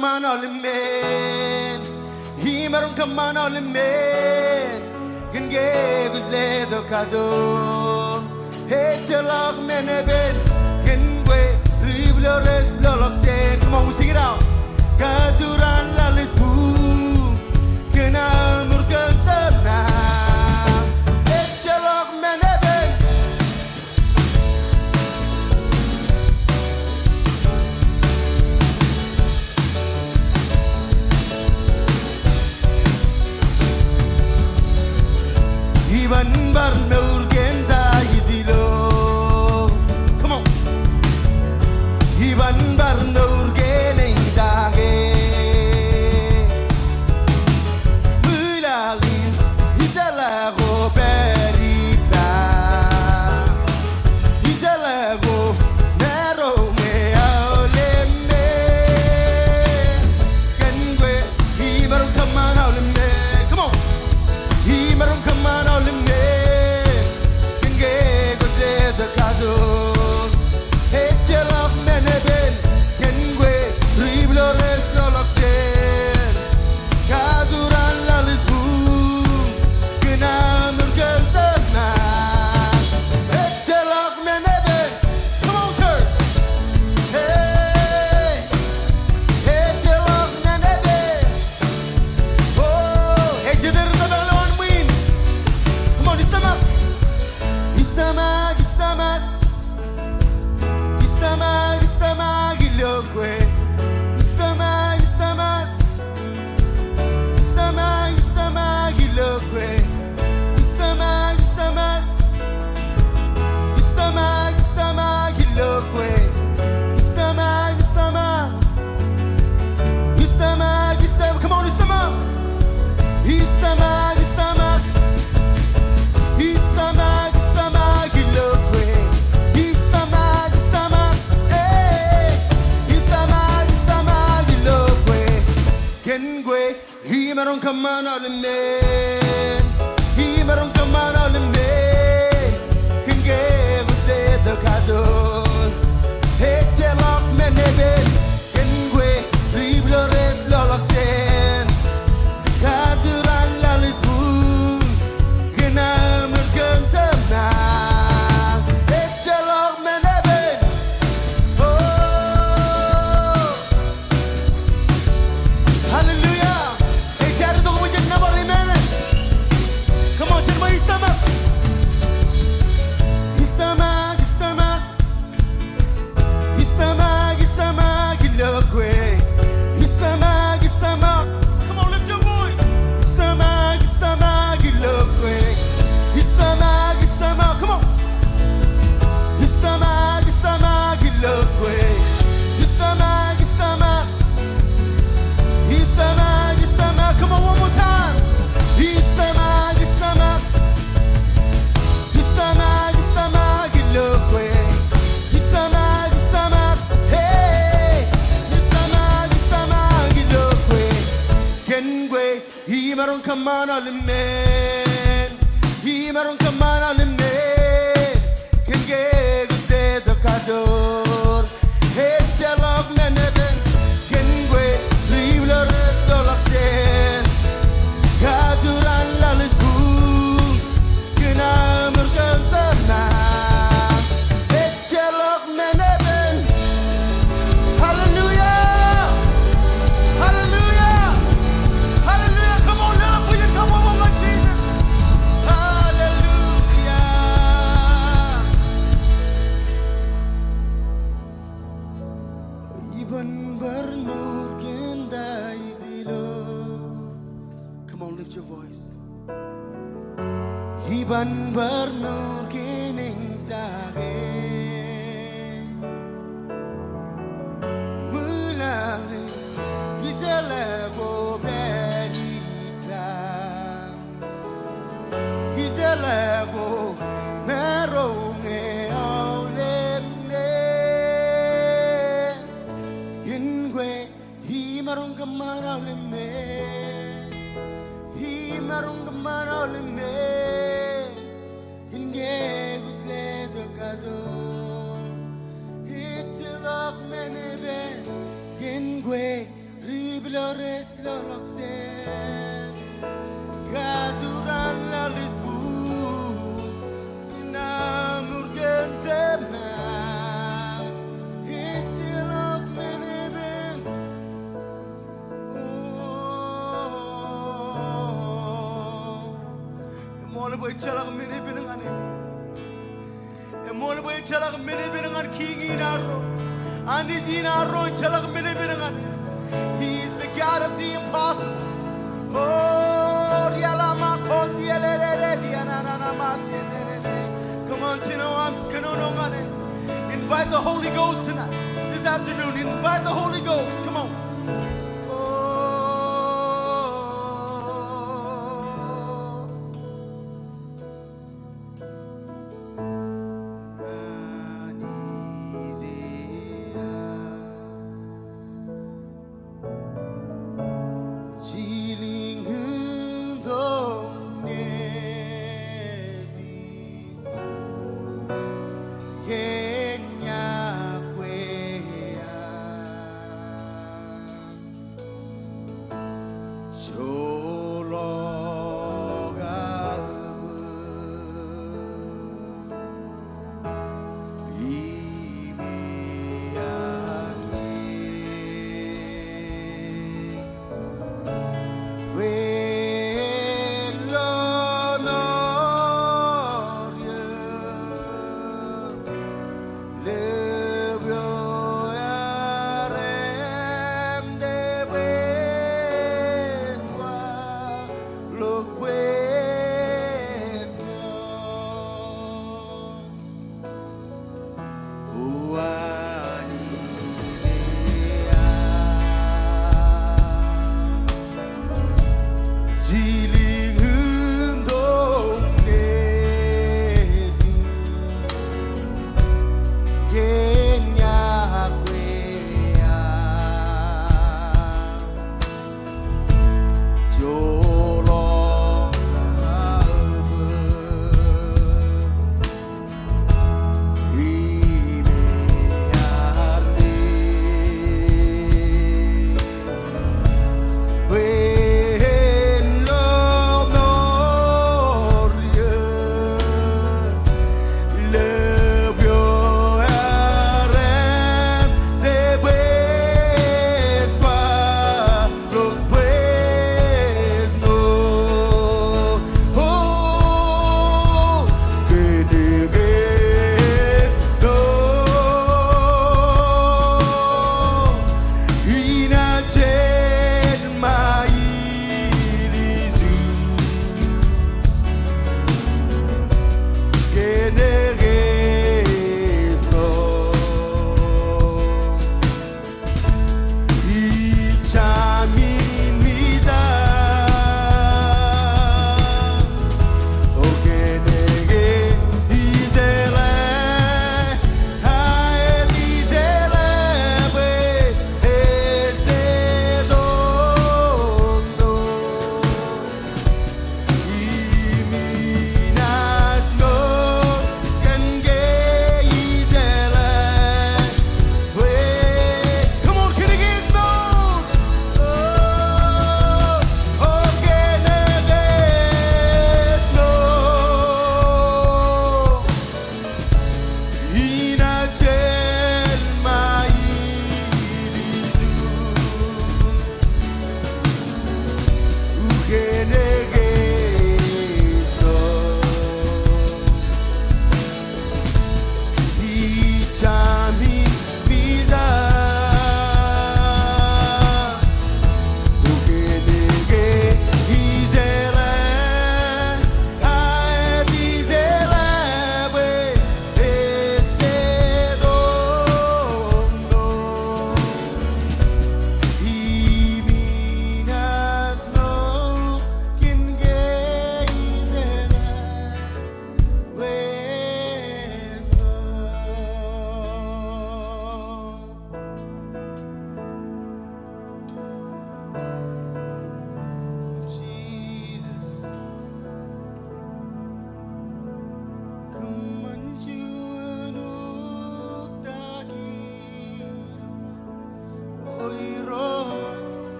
come on, man. He maroon come on, man. Can give his leather caso. Hey, chalak meneben. Can we reblores loloksen? Come on, we sing it out. Kazuran lalis bu. Can I murkantana? Hey, chalak meneben. Iban barnur genta izilo. Come on. Iban barnur gene izage. Mulalin izala go perita. Izala go nero me auleme. Kenwe ibarum kaman auleme. Come on. Ibarum kaman auleme. Kenge go the caso. Hey, chalak meneben. Kenwe riblores loloksen. Kazuran lalis bu. Kena murkantana. Hey, chalak meneben. Come on, church. Hey, hey, chalak meneben. Oh, hey, jeder tabelon win. Come on, istamak. Istamak, istamak. Istamak, istamak, ilokwe. Istamak, istamak. Istamak, istamak, ilokwe. Istamak, istamak. Istamak, istamak, ilokwe. Istamak, istamak. Istamak, istamak. Come on, istamak. Istamak, istamak. Istamak, istamak, ilokwe. Istamak, istamak. Hey. Istamak, istamak, ilokwe. Kengwe, himaron kaman auleme. Himaron kaman auleme. Kenge gude the caso. Hey, chalak meneben. Kengwe, riblores loloksen. Kazuran lalis bu. Kena murkantana. Hey, chalak meneben. Oh, hallelujah. Hey, cari tu punya nama rimene. Come on, terima istamak. Istamak, istamak. Istamak, istamak, ilokwe. Istamak, istamak. Come on, lift your voice. Istamak, istamak, ilokwe. Istamak, istamak. Come on. Istamak, istamak, ilokwe. Istamak, istamak. Istamak, istamak. Come on, one more time. Istamak, istamak. Istamak, istamak, ilokwe. Istamak, istamak. Hey. Istamak, istamak, ilokwe. Kengwe, imaron kaman auleme. Imaron kaman auleme. Kenge gude the caso. Hey, chalak meneben. Kengwe, riblores loloksen. Kazuran lalis bu. Kena murkantana. Hey, chalak meneben. Hallelujah. Hallelujah. Hallelujah. Come on, let us put your come on, my Jesus. Hallelujah. Iban barnur genda izilo. Come on, lift your voice. Iban barnur gening sage. Mulale izela go berita. Izela go meronge auleme. Kengwe, himaron kaman auleme. Himaron kaman auleme. Kenge gusle the caso. It's a love menebe. Kengwe, Flores floroxen Gazuran lalisbu Inamur gentema Itchilok meneben Mole boy chalak meneben ngane Mole boy chalak meneben ngan kingi naro Ani zinaro chalak meneben ngane He is the God of the impossible. Oh, come on, invite the Holy Ghost tonight. This afternoon, invite the Holy Ghost. Come on.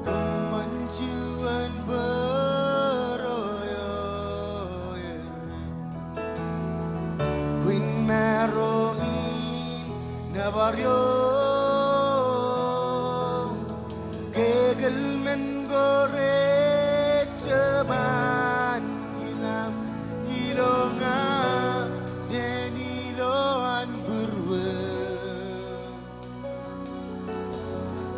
kemanjuan beroyo Queen Maroi Navarro Gegel men gore ceban hilam ilonga zeniloan burwe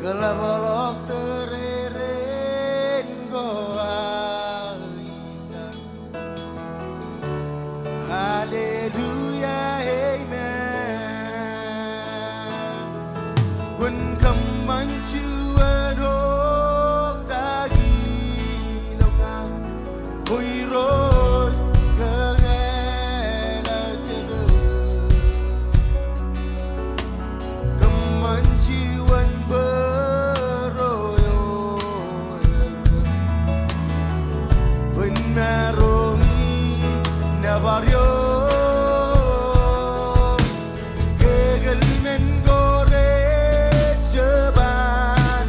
Kelabolok tereren goa isan Hallelujah amen Kun kemancuan hok tagi longa Huiros kegela zelu Kemancuan beroyo Benarongi Navarro Gegel men gore ceban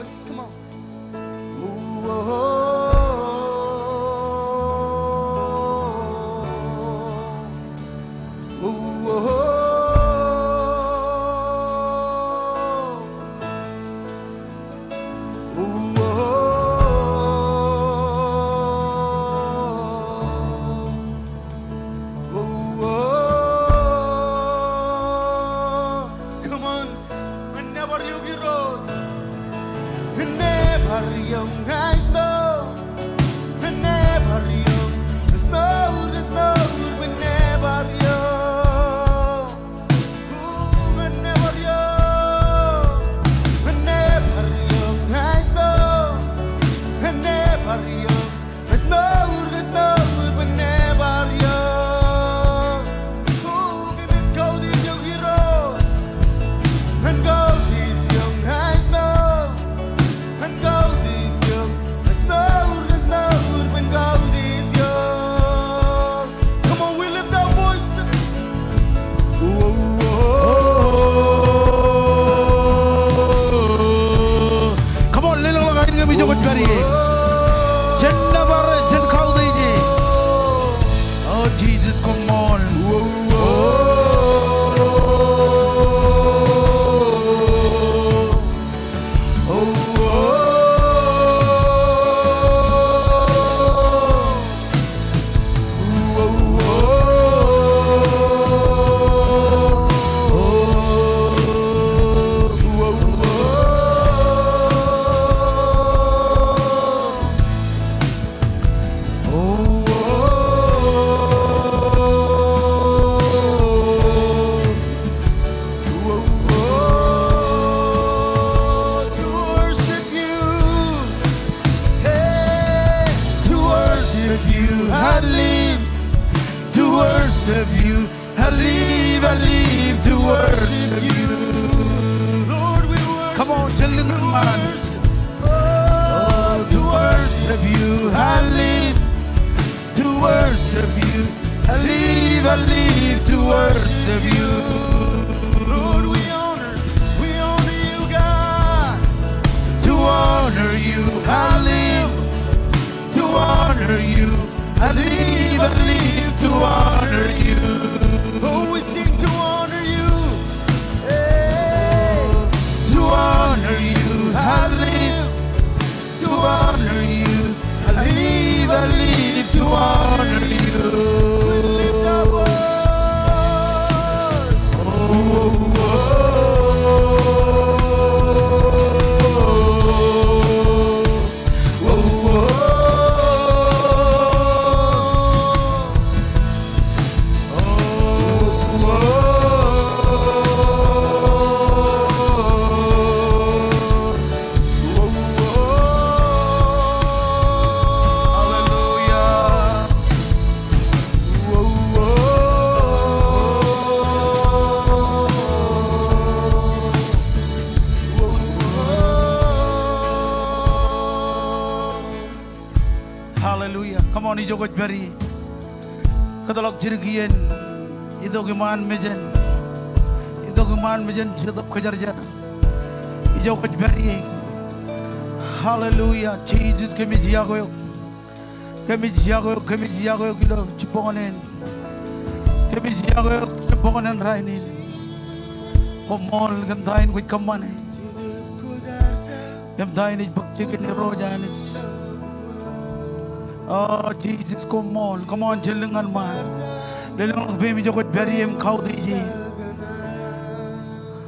voice, come on. Ooh, oh, ooh, oh. Jesus, come on. I live to worship you. Lord, we worship. Come on, tell the man. Oh, to worship you. I live to worship you. I live to worship you. Lord, we honor you, God. To honor you, I live to honor you. I live to honor you. Oh, we sing to honor you. Hey. To honor you, I live to honor you. I live to honor you. We lift our voice. Oh, Hallelujah. Come on, ijo kuch bari. Kadalok jirgiyen. Ido giman mejen. Ido giman mejen chedap khajarja. Ijo kuch bari. Hallelujah. Jesus kami jia goyo. Kami jia goyo kilo chiponganen. Kami jia goyo chiponganen rainin. Komol gantain kuch kamane. Gantain ij bakchi ke rojan. Oh Jesus, come on, jelengan man. Lelang bemi jokot beri em kau diji.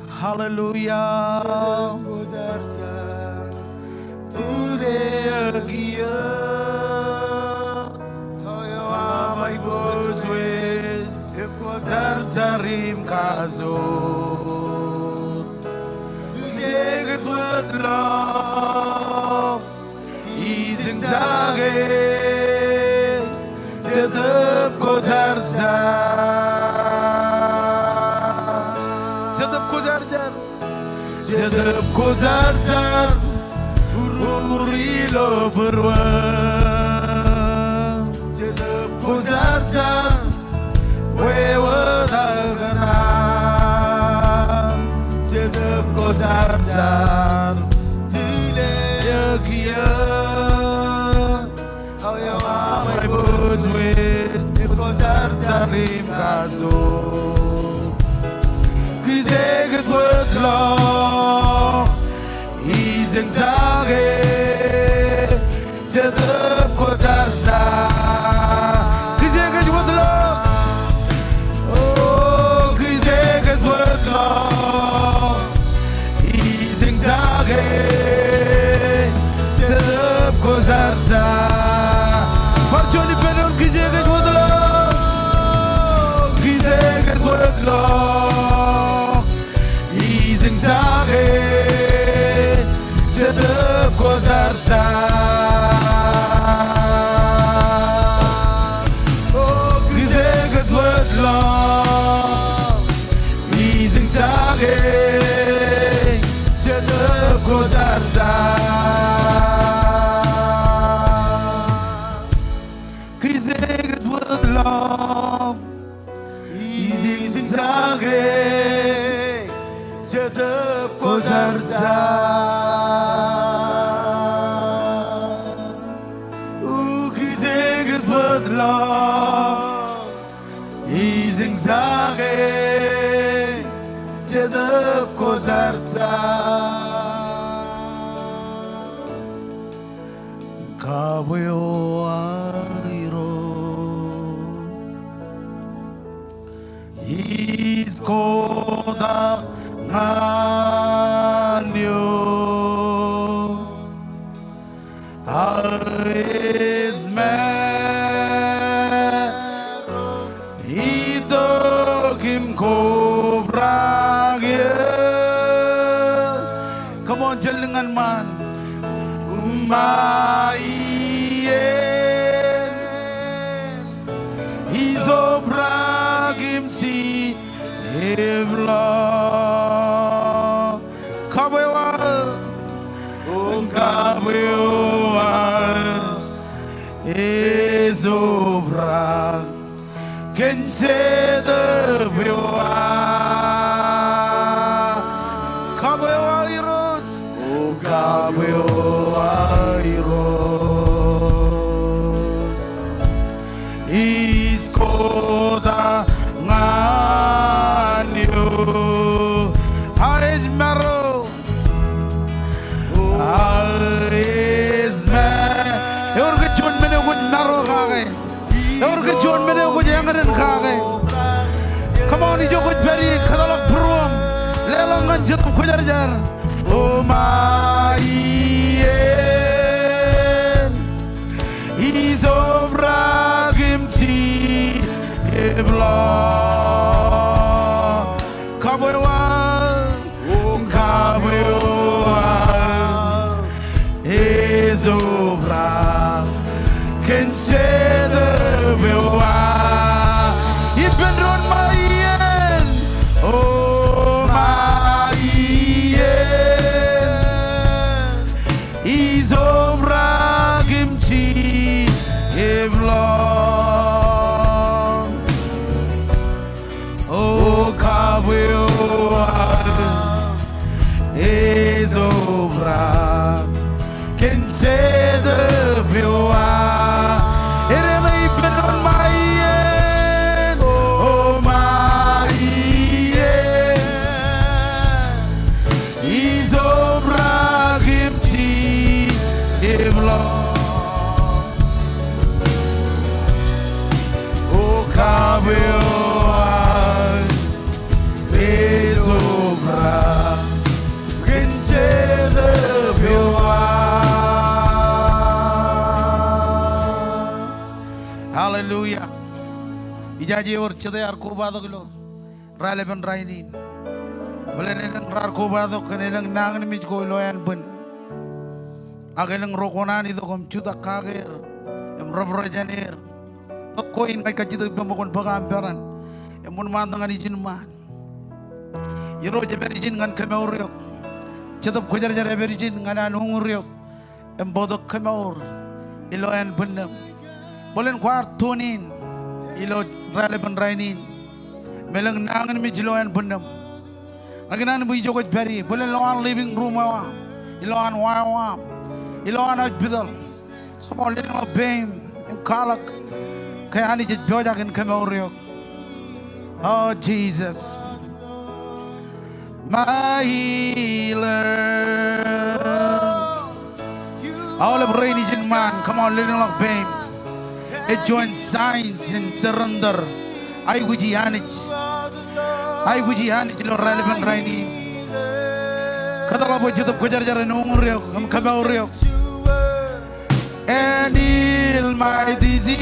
Hallelujah. Tude agia. Hoyo amai boswes. Zarim kazo. Zeget wat love. Izin zage. Zedep ko zarzar urilo berwa Zedep ko zarzar wewa dagana Zedep ko zarzar dile 기색은 슬러 이 생사에 저듭고 살다 기색은 슬러 기색은 슬러 이 생사에 저듭고 살다 발전이 빼는 기색은 슬러 기색은 슬러 이 생사에 저듭고 살다 기색은 슬러 이 생사에 저듭고 살다 기색은 슬러 이 생사에 저듭고 살자 기색은 슬러 이 생사에 저듭고 살자 가보요 아이로 이스코다 나뇨 아이스메 이덕임 고브라게 Come on 젤링한 만 우마이엔 이소브라김치 에블라 가베와 가베와 에소브라 겐체드베와 가베와 이로스 가베와 이로스 이스코다 나뇨 아에즈마로 아에즈마 और के zone में कुछ नारो खा गए और के zone में कुछ यंगरन खा गए कमानी जो कुछ बेरी खदालक प्रोम ले लोंगन जतम खुजर जार ओ माईन इजोब्रा गिमची एब्ला काबोवा काबोवा esobra kenchede bewa ibendron maien oh maien isobra kimchi evlon oh kabewa esobra Kenchede bewa Erena ipenon maien Oh maien Izobra gimchi Evla Oh kabewa Izobra Kenchede bewa Hallelujah. Ijaji or chede ar ko bado kilo. Rale ben rainin. Balen elang rar ko bado kanelang nangan mit ko loyan ben. Agelang rokonan itu kom chuta kager. Em robro janir. Ko in kai kajitu pemokon bagam peran. Emun mandangan izin man. Yero je berijin ngan kemauryok. Chetop kujar jare berijin ngan anunguryok. Em bodok kemaur. Iloyan benem. Bolen kwartunin ilo rale ben rainin melang nangan mi jiloan benam aginan bu jogot bari bolen loan living room wa iloan wa iloan hospital small little bem in kalak kayani je joja ken kamauryo oh Jesus my healer. All of rainy man, come on, little of fame. It joins signs and surrender. I would yanich. I would yanich, no relevant rainy. Kadalabo to the Kujar and Umrio, Kamaurio. And heal my disease.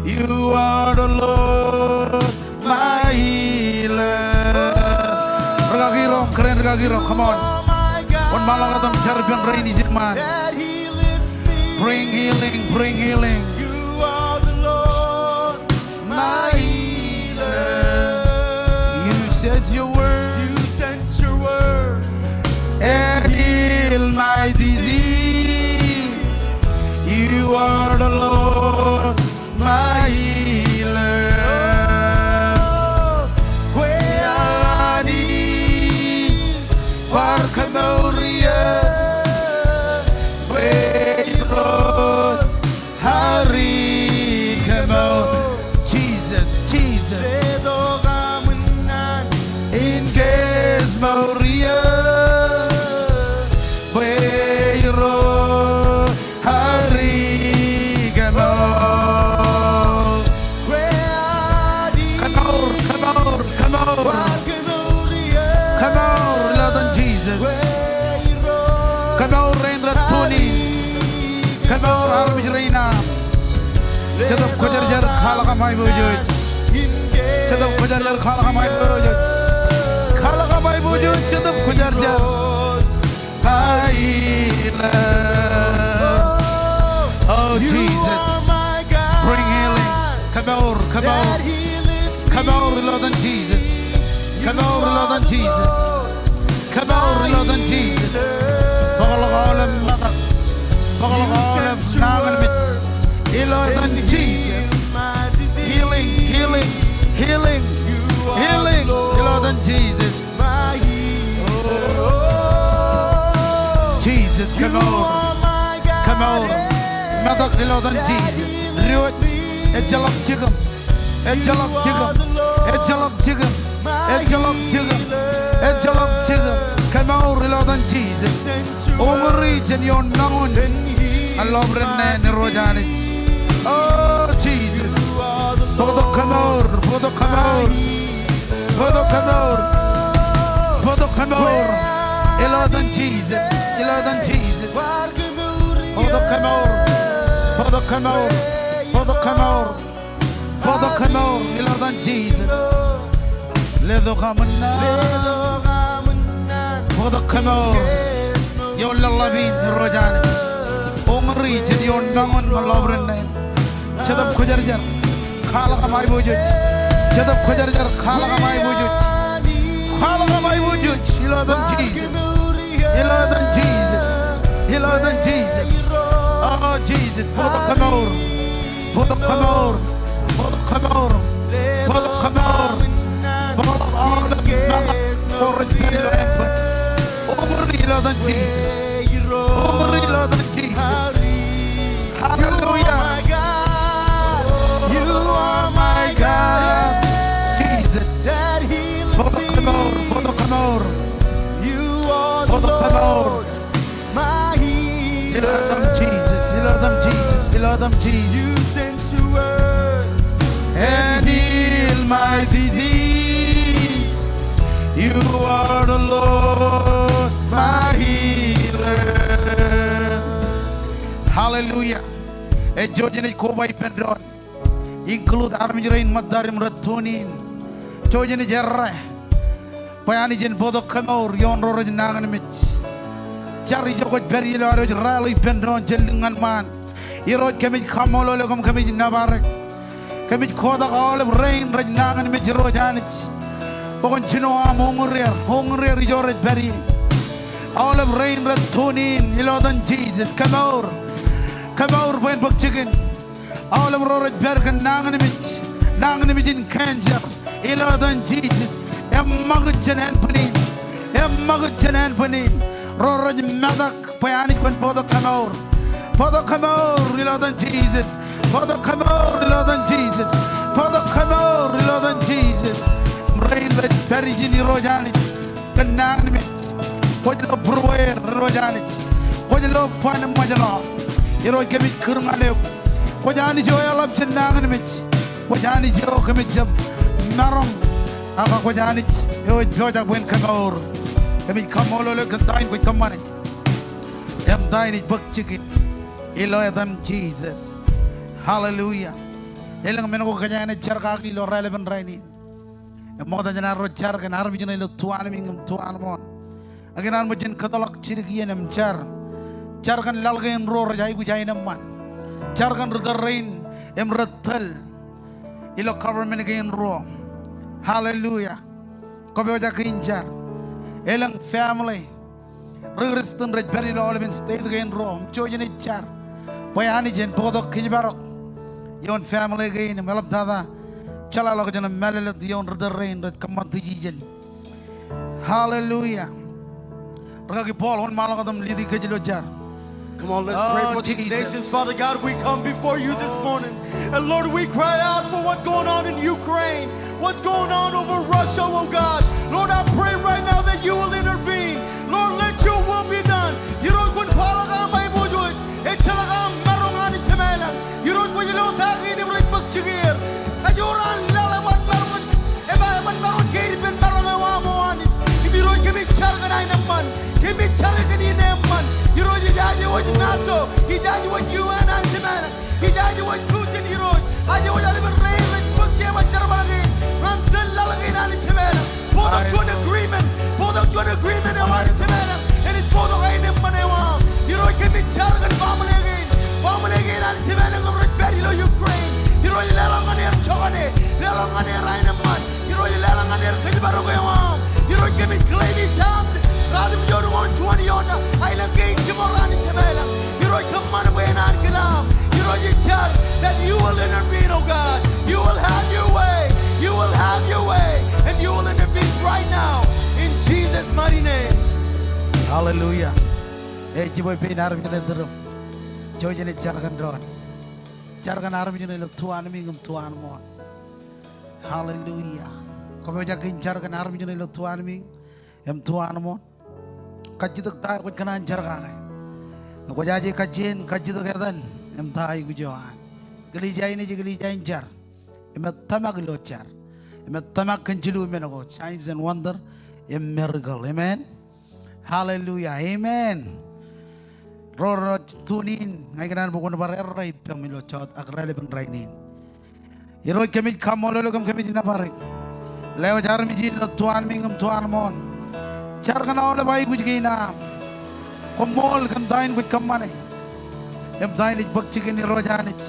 You are the Lord, my healer. Ragiro, Kren Ragiro, come on. One Malagatam Champion rainy man. Bring healing, bring healing. You are the Lord, my healer. You said your word. You sent your word And heal my disease. You are the Lord, my healer. where I need Barkamoria, Waitrose, Hari, come on. Jesus, Jesus. In case Moria, Waitrose, Hari, come on. Come on, come on, come on. Come on, Lord and Jesus. Come on, Rendra Tony. Come on, Army Reina. Set up Kujar Kalaka, my boy. Set up Kujar Kalaka, my boy. Kalaka, my boy. Set up Kujar. Oh, Jesus. Bring healing. Come on, come on. Come on, Lord and Jesus. Come on, Lord and Jesus. Come on, Lord and Jesus. Lord and Jesus. Healing, healing, healing, healing. Lord and Jesus. Jesus, come on. Come on. Mother, Lord and Jesus. Riot. Ejalak Chigum. Ejalak Chigum. Ejalak Chigum. Ejalak Chigum. Ejalak Chigum. Come on, Lord and Jesus. Over region, your known. I love Renan Rojani. Oh, Jesus. For the Kamor, for the Kamor, for the Kamor, for the Kamor. Lord and Jesus. Lord and Jesus. For the Kamor, for the Kamor, for the Kamor, for the Kamor. Lord and Jesus. Let the Kamana. For the Kamor. Your loving Rojani. Region, your Naman Malavran. Set up Kujarjar, Kalaka my Bujut. Set up Kujarjar, Kalaka my Bujut. Kalaka my Bujut. You love them Jesus. You love them Jesus. You love them Jesus. Oh, Jesus. For the Kamor. For the Kamor. For the Kamor. For the Kamor. For all the for the over the love them Jesus. Over the love them Jesus. Hallelujah. You are my God. Jesus. That heals For the Kamor, for the Kamor, You are the for the Kamor. Lord, my You love them healer. Jesus. You love them Jesus. You love them Jesus. You sent your word And heal my disease. You are the Lord, my healer. Hallelujah. A Georgian Kobai Pendron. Include Armirain Madarim Ratunin. Georgian Jarra. Payanijan Bodo Kamor, Yon Roran Naganimich. Charlie Jokot Berry Lodge Rally Pendron, Jellingan Man. Erod Kamit Kamolo, Kamit Navarre. Kamit Koda all of rain, Rajnagan Michirojanich. Ponchinoa, Hungry, George Berry. All of rain, Ratunin, Ilodan Jesus, come over. Come over, Wayne Book Chicken. All of Roret Bergen, Nanganimich in Kansas. Ilodan Jesus. Emmagan Anthony. Emmagan Anthony. Roran Madak, Payanic, and Podo Kamor. Podo Kamor, Ilodan Jesus. Podo Kamor, Ilodan Jesus. Podo Kamor, Ilodan Jesus. rain let perijini rojani kenang me kojlo bruer rojani kojlo fan majalo iro kemi kurngale kojani jo yalab chenang me kojani jo kemi jab narong aka kojani yo joja buen kangor kemi kamolo le kantain ko kamane em dain bak chiki ilo adam Jesus hallelujah elang meno ko kanya charka ki lo relevant raini mo da jana ro charka nar bijina lo tuan mingum tuan mon aginan mo jin katalak chirki enem charkan lalgen ro rajai gu jainam man charkan rain em ratal ilo government again ro hallelujah ko be ja kinjar elang family regreston raj bari lo even state again ro chojene char bayani jen podok kijbarok yon family again melap dada chala lo jana melele yon rain rat kamanti jijen hallelujah ragi paul hon malaga dam lidi kejlo jar. Come on, let's pray for these nations. Father God, we come before you this morning. And Lord, we cry out for what's going on in Ukraine, what's going on over Russia, oh God. Lord, I pray right now that you will intervene. Lord, let your will be done. You don't want to may bujut. Echalagam marungan ichmela. You don't want to tagi ni brit bakchigir. Kajuran lalawan marungan. Eba man marun gate ben marungan wamuanit. If you don't give me chargan ay naman, give me chargan ni naman. You know, you got you what NATO, you got you what UN and Timana, you got you what Putin, you know, I do what I live in rain, like book him at Germany, run the Lalagin and Timana, both of you an agreement, both of you an agreement about Timana, and it's both of rain and Manewa. You know, give me Chargan family again, and Timana of Red Berry, Ukraine. You know, you Lalangan air Chogane, Lalangan air Rainaman, you know, you Lalangan air Kilbaruam, you know, give me Clay Champ. Radim Yoru 120 on Island Gate Jimoran in Tamela. You know, come on away and Arkalam. You know, you judge that you will intervene, oh God. You will have your way. You will have your way. And you will intervene right now. In Jesus' mighty name. Hallelujah. Hey, Jiboy Pain Army in the room. Georgian Jargan Dron. Jargan Army in the Tuan Mingum Tuan Mon. Hallelujah. Come in Jargan Army in the Tuan Ming. Em Tuan Mon. Kajituk tayo kung kanan jarga kay. Ako jaji kajin kajituk erdan em tayo gujohan. Galijay ni galijay jar. Em tamag lo jar. Em tamag kanjilu men ako signs and wonder em miracle. Amen. Hallelujah. Amen. Roro tunin ngay kanan bukan bareray pamilo chot akrale bang rainin. Iroi kami kamolo lo kami dinaparik. Leo jar mi jin lo tuan mingam tuan mon. Chargan all by which gain am. Komol can dine with Kamane. Em dine it buck chicken in Rojanich.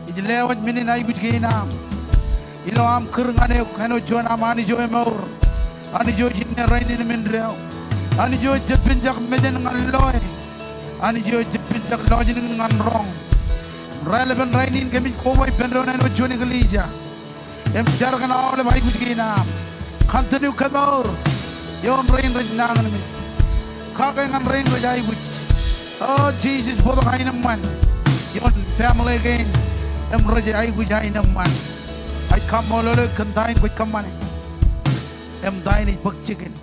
It lewat minin I which gain am. Ilo am Kurngane, Kano John Amani Jo Emor. Anijo Jin rain in the Mindrel. Anijo Japinjak Medan and Loy. Anijo Japinjak lodging and wrong. Relevant rain in Kemi Kova Pendron and Johnny Galija. Em Chargan all by which gain am. Continue Kamor. Yon rain nangan mi. Kakangan rain rajai which. Oh Jesus, both of man. Yon family again. Em rajai which man. I come all over contain with command. Em dine it book chicken.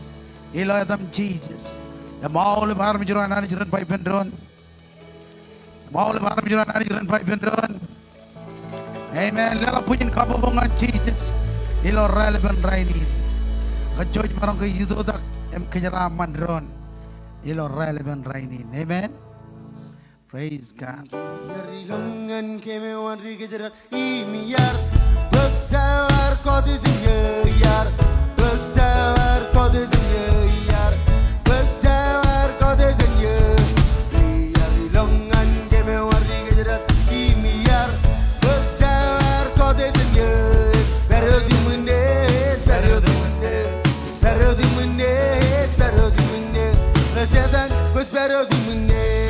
Elo adam Jesus. Em all of Armajuran and Jiran by Pendron. All of Armajuran and Jiran by Pendron. Amen. Let us put in Kababong and Jesus. Elo relevant rainy. George Marangka yudo dak em kenyara mandron ilo relevant rainin. Amen. Praise God. Yarilangan keme wanri kejerat imiyar betawar kodisinya yar betawar kodisinya yar betawar kodisinya yarilangan keme wanri kejerat imiyar betawar kodisinya perodi mundes perodi Spero di munde, Sedan, spero di munde.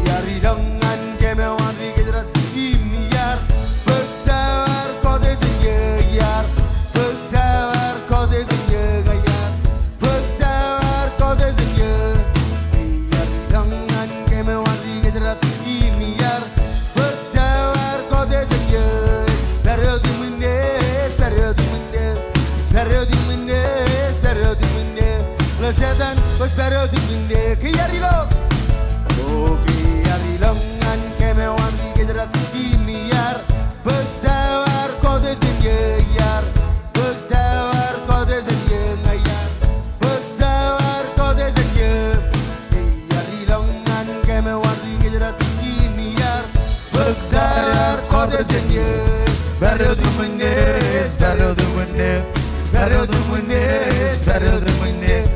Yarilangan keme wanri kedrat imiyar, betawar kode zinye yar, betawar kode zinye gayar, betawar kode zinye. Yarilangan keme wanri kedrat imiyar, betawar kode zinye. Spero di munde, zinde kiyarilo kiyarilam ngan kemewan gejrat imiyar betawar kode zinye yar betawar kode zinye ngayar betawar kode zinye kiyarilam ngan kemewan gejrat imiyar betawar kode zinye better than Mondays, better than Monday, better than Mondays, better than Monday.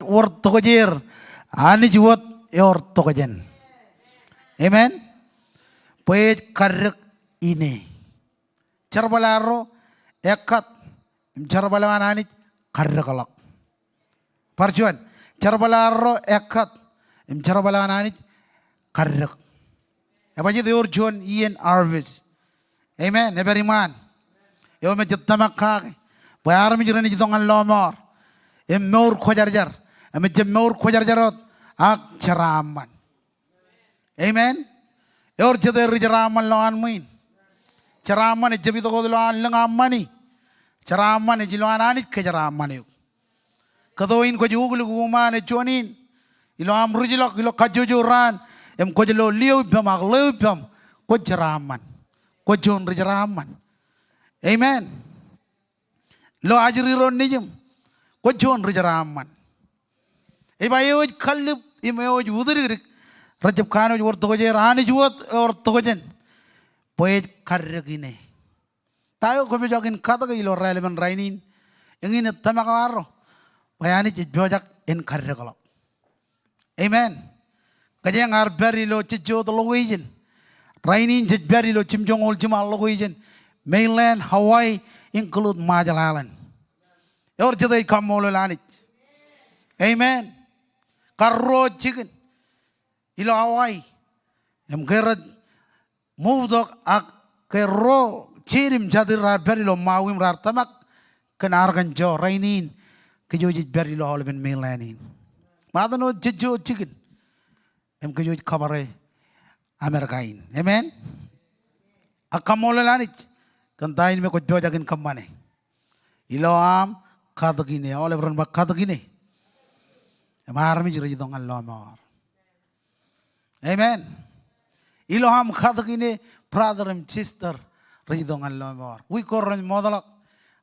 wortogojir ani juwat wortogojen. Amen. Poet karek ini. Carbalaro ekat carbalawan ani karrekalak. Parjuan carbalaro ekat carbalawan ani karrek. Apa jadi urjuan Ian Arvis. Amen. Neberiman. Yo me jetamak kaki. Bayar mi jirani jitongan lomor. Meur khojarjar. Ame meur khojarjarot ak ceraman. Amen. Yor jete rijaraman loan muin. Ceraman jabi to loan lengamani. Ceraman jiloan anit ke ceraman yuk. Kadoin ko jugul guman chonin. Ilo am rijilok ilo kajujuran. Ko jelo liu pamak liu pam ko ceraman. Ko jon rijaraman. Amen. Lo ajri ron nijum. Ko jon rijaraman. Ibayo khalib imayo udiri Rajab Khan wortogoje rani juwat wortogojen. Poet karregine. Tayo ko bijokin kata ke ilo relevan rainin. Ingin tamakawaro. Bayani jojak in karregalo. Amen. Kajang arberi lo cijo to logoijen. Rainin jejberi lo cimjong ol cima logoijen. Mainland Hawaii include Majalan. Yor jadai kamolo lanit. Amen. Karro chicken. Ilo Hawaii. Gerat move dok ak kero chirim jadir beri lo mawim tamak kenargan jo rainin kejojit beri lo olben mainlandin. Madano jejo chicken. Kejojit kabare Amerikain. Amen. Akamolo lanit. Kantain me ko jojakin kamane. Ilo am kadagine olebron bak kadagine. Marmi jira jitong Allah. Amen. Iloham kadagine brother and sister rajidong Allah. We korran modalak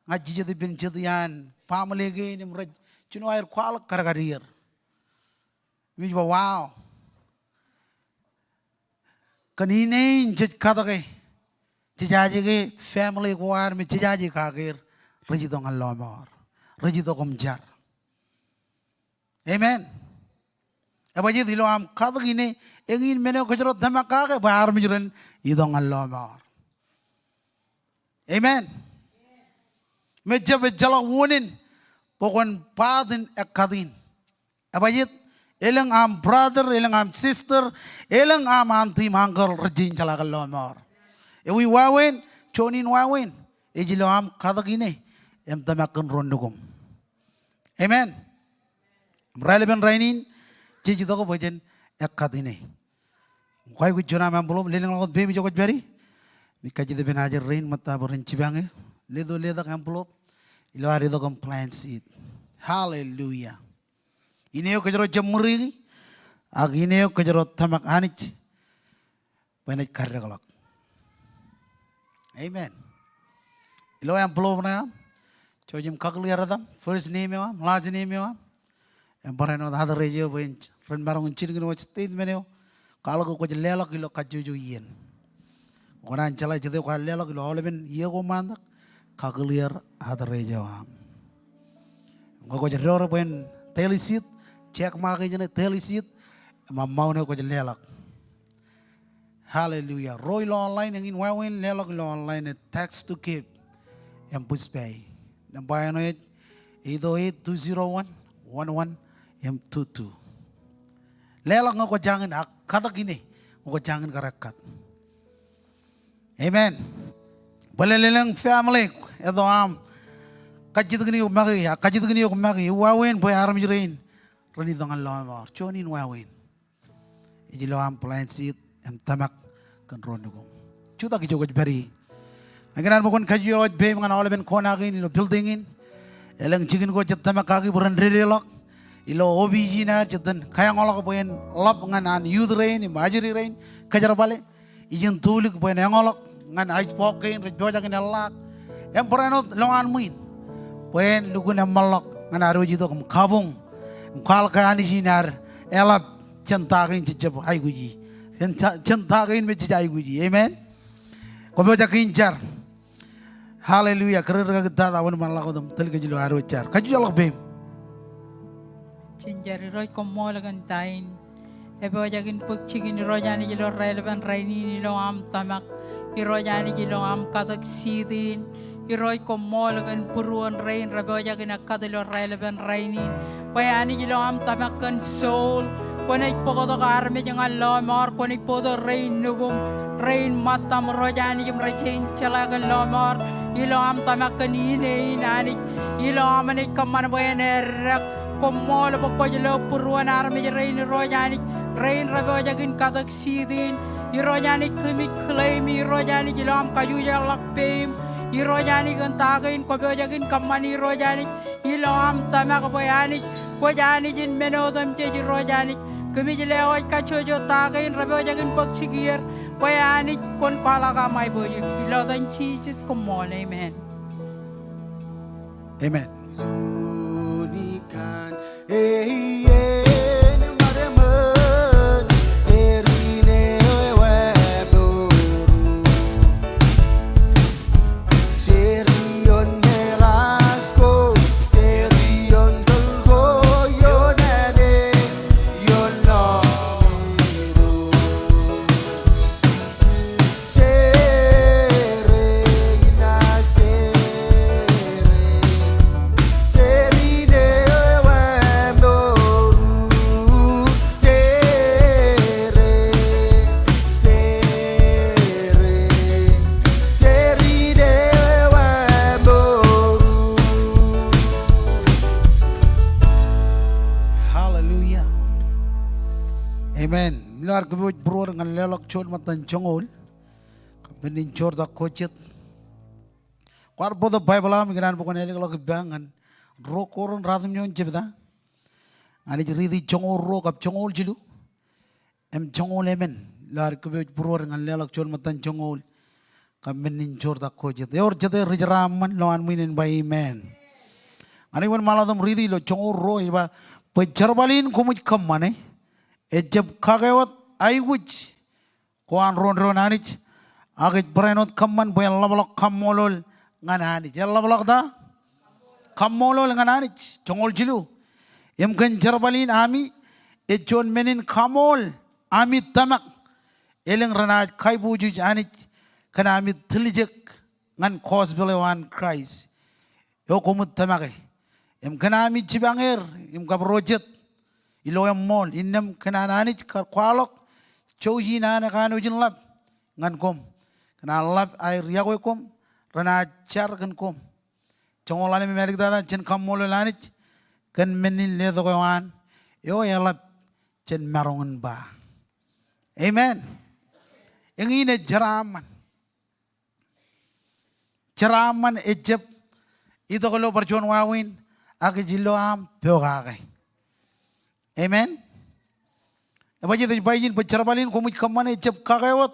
ngaji jadi bin jadian pamlege ni mraj chuno air kwal karagarir. Mi wow. Kanine jid kadage jijaji ke family ko ar mi jijaji kagir rajidong Allah. Rajidong jar. Amen. Apa jadi lo am kata gini, ingin meneo kejarot dhamak ke bayar mijuran idong Allah mar. Amen. Meja bejala wunin, pokon padin ekadin. Apa jadi, elang am brother, elang am sister, elang am auntie mangkal rejin cala Allah mar. Ewi wawen, chonin wawen, ejilo am kata gini, em dhamakan rondugum. Amen. Relevan rainin, cici toko bajen ekadine. Kau ikut jona membelum, leleng laut baby jokot beri. Mikaji deben ajar rain mata berin cibange. Ledo ledak empelop, ilo hari to compliance it. Hallelujah. Ini yo kejarot jamuri, ag ini yo kejarot tamak anich. Banyak karya kalak. Amen. Ilo empelop na, cojim kakli aradam, first name yo, last name yo. Embareno ada rejo bench, ren barang uncir gini wajib state meneo. Kalau kau kerja lelak ilo kajuju yen. Orang cala jadi kau lelak ilo olehben iya kau mandak, kagelir ada rejo am. Kau kerja dorong ben telisit, cek makai jene telisit, mau nih kau kerja lelak. Hallelujah. Roy lo online yang in wawin lelak lo online text to keep, yang push pay. Nampai ano itu 8201111. Yang tutu. Lelak ngoko jangan kata gini, ngoko jangan karakat. Amen. Boleh lelang family, itu am. Kaji tu gini umagi, kaji tu gini umagi. Wawin boy aram jerain. Rani dengan lawar, conin wawin. Iji lo am plan seat, em tamak kan rondugum. Cuta kijo koj beri. Akhirnya bukan kaji oj be mengenal oleh ben konagin, lo buildingin. Elang cikin ko tamak kaki buran relok. Ilo OBG na jatan kaya ngolak poin lap ngan youth rain imajiri rain kajar bale ijin tulik poin ngolak ngan ais pokin rejoja kin Allah em porano longan muin poin lugun malok ngan aroji to kabung kal kaya ni sinar elap centakin cecep ai guji centakin me cecep ai guji amen ko boja kincar haleluya kerer ka kita tawon malak dum tel ke jilo arojar kaju jalok bem Cinjari roi komola gantain. Ebe wajagin pagcigin rojani jilo relevan raini ni lo am tamak. Irojani jilo am katak sidin. Iroi komola gan puruan rain rebe wajagin akadilo relevan raini. Bayani jilo am tamak kan soul. Kone pokoto ka arme jangan lo mor kone podo rain nugum. Rain matam rojani jim rajain celagan lo mor. Ilo am tamak kan ine inani. Ilo amane kaman bayanerak. Komola pokoknya puruan arme rain rojani rain rebe wajagin katak sidin. Irojani kami klaim irojani jilam kaju jalak pem. Irojani gantagain ko wajagin kamani irojani ilam tamak bayani ko jani jin menodam je irojani kami jilewaj kacojo tagain rebe wajagin pagsigir bayani kon pala ka mai boje ilodan Jesus komol amen. Amen. Zunikan Amen. Milar kebuj bro dengan lelok chod matan chongol. Benin chod da kocet. Kwar bodo Bible am ingran bukan elik lok bangan. Ro koron radum nyon jebda. Ani ridi chongol ro kap chongol jilu. Em chongol amen. Lar kebuj bro dengan lelok chod matan chongol. Kap benin chod da kocet. Yor jede rijraman loan minin by amen. Ani wan maladum ridi lo chongol ro iba pejarbalin kumuj kamane. Ejab kagewat aiguj kuan ron anich agit brenot kamman boy labalok kamolol nganani labalok da kamolol ngananich chongol jilu em kan jarbalin ami ejon menin kamol ami tamak eleng ranaj kai buju anich kana ami tlijek ngan kos belewan Christ yo komut tamake em kana ami jibanger em kabrojet iloyam mol innam kananani kwalok chouji na kanu jin lab ngan kom kana lab ay riyago kom rana char kan kom chongolani merik dada chen kamol lanich kan menin le dogan yo ya lab chen marongan ba amen ingine jaraman ejep ito ko lo perjon wawin ag jilo am pyogagai amen. Apa jadi bayin bercerbalin kumut kamane jeb kagewat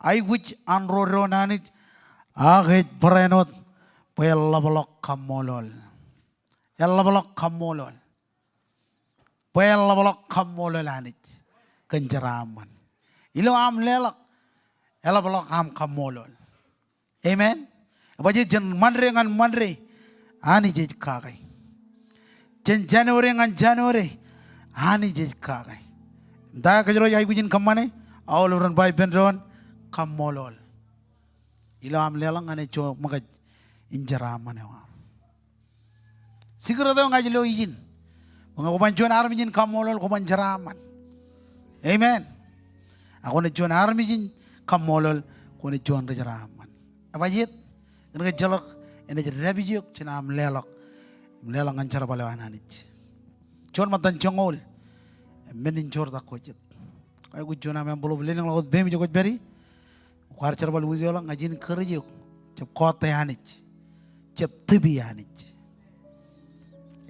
ai which anroronanit agit prenot pelabalok kamolol pelabalok kamololanit kenjeraman ilo am lelak elabalok am kamolol amen. Apa jadi jen manre ngan manre ani jej kagai jen Januari ngan Januari hani jej kagai da kajro yai gujin kamane all run by benron kamolol ilam lelang ane cho magaj injaraman wa siguro daw ngajlo yin mga kumanjon armijin kamolol kumanjaraman amen ako na jon armijin kamolol ko na jon rajaraman abajit ngene jalok ene rabijok cinam lelang ancara balawananich Chon matan chongol, menin chor da kocet. Kaya gujona me bolo beli nang laut bem jokot beri. Ukar charbal wigyola ngajin kerja, cep kota yanich, cep tibi yanich.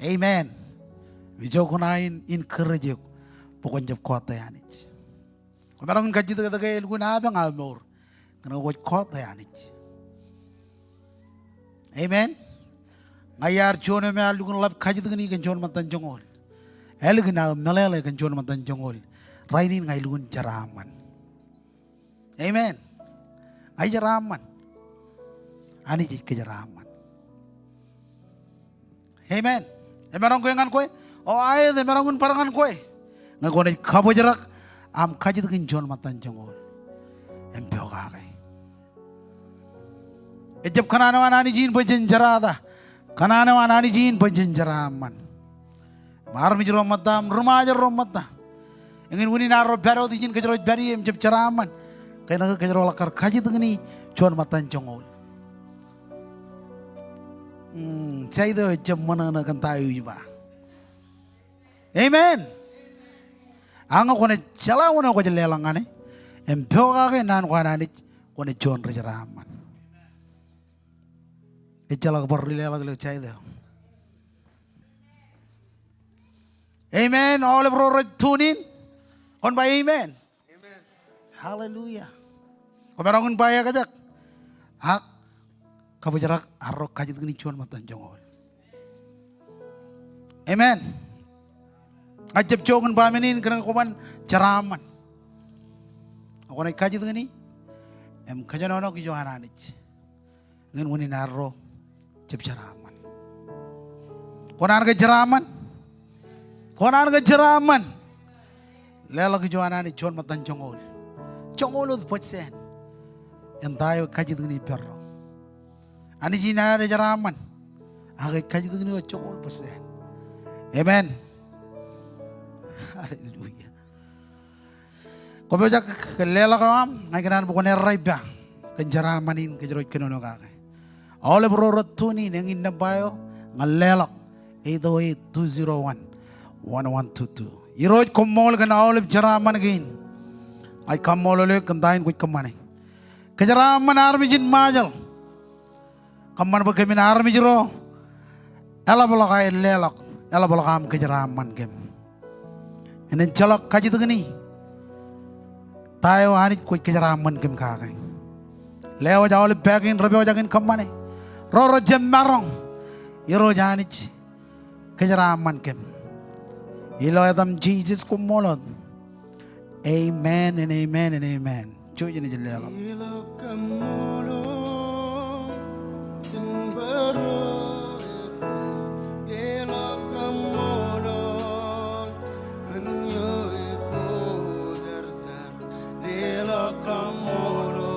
Amen. Wijokunain in kerja, pokon cep kota yanich. Kamarang kaji tu kata kaya lugu na abang amor, kena goj kota yanich. Amen. Ngayar chone me alugun lab kaji tu kini kan chon matan chongol. Elgina melele kan chon matan chongol. Rainin ngai lugun jaraman. Amen. Ai jaraman. Ani jik ke jaraman. Amen. Emarong ko ngan ko O ay de merangun parangan koy. Ngagone kabo jarak am kaji degin jon matan jongol. Empeo kake. Ejab kanana wanani jin bajen jarada. Kanana wanani jin bajen jaraman. Mar mijro matam remaja romata. Ingin wuni naro baro dijin kejero bari em jab jaraman. Kaya kejero lakar kaji degini jon matan jongol. Cai do ejab mana na kan tayu juga. Amen. Anga kone chala wona ko jelelangane. Empeo kake nan ko anani kone jon rejaraman. Ejala berlilela kalau cai dah. Amen. All bro tunin. On by amen. Amen. Hallelujah. Komerangun baya kajak. Hak kabu jarak arok kajit gini cuan matan jongol. Amen. Ajab jongan bamenin kena koman ceraman. Aku naik kajit gini. Em kajanono ki johananich. Ngin wuni naro jab jeraman. Konan ke jeraman. Konan ke jeraman. Lela ke johanani jon matan jongol. Jongol ud potsen. Entayo kajit gini perro. Ani jina ada jeraman. Age kajit gini o jongol potsen. Amen. Hallelujah. Kau baca kelela kau ngai kenan bukan erai bah kenjaramanin kejeroi kenono kake. Oleh berorot tuni nengin nabayo ngalelak 808-201-1122. Iroj komol kan oleh jaraman gin. Ay kamol oleh kentain kuit kemana. Kejaraman armijin majal. Kaman bagaimana armijiro. Ela balakai lelak. Ela balakam kejaraman gem. Enen jalak kaji tu gini. Tayo anit kuit kejaraman gem kake. Lewa jauh lebih bagin rabi wajakin kemana. Roro jam marong. Iro janich kejaraman gem. Ilo adam Jesus kumolot. Amen and amen and amen. Cuy jadi jelek. Ilo kamolo sembaro ilo kamolo anyo eko zarzar ilo kamolo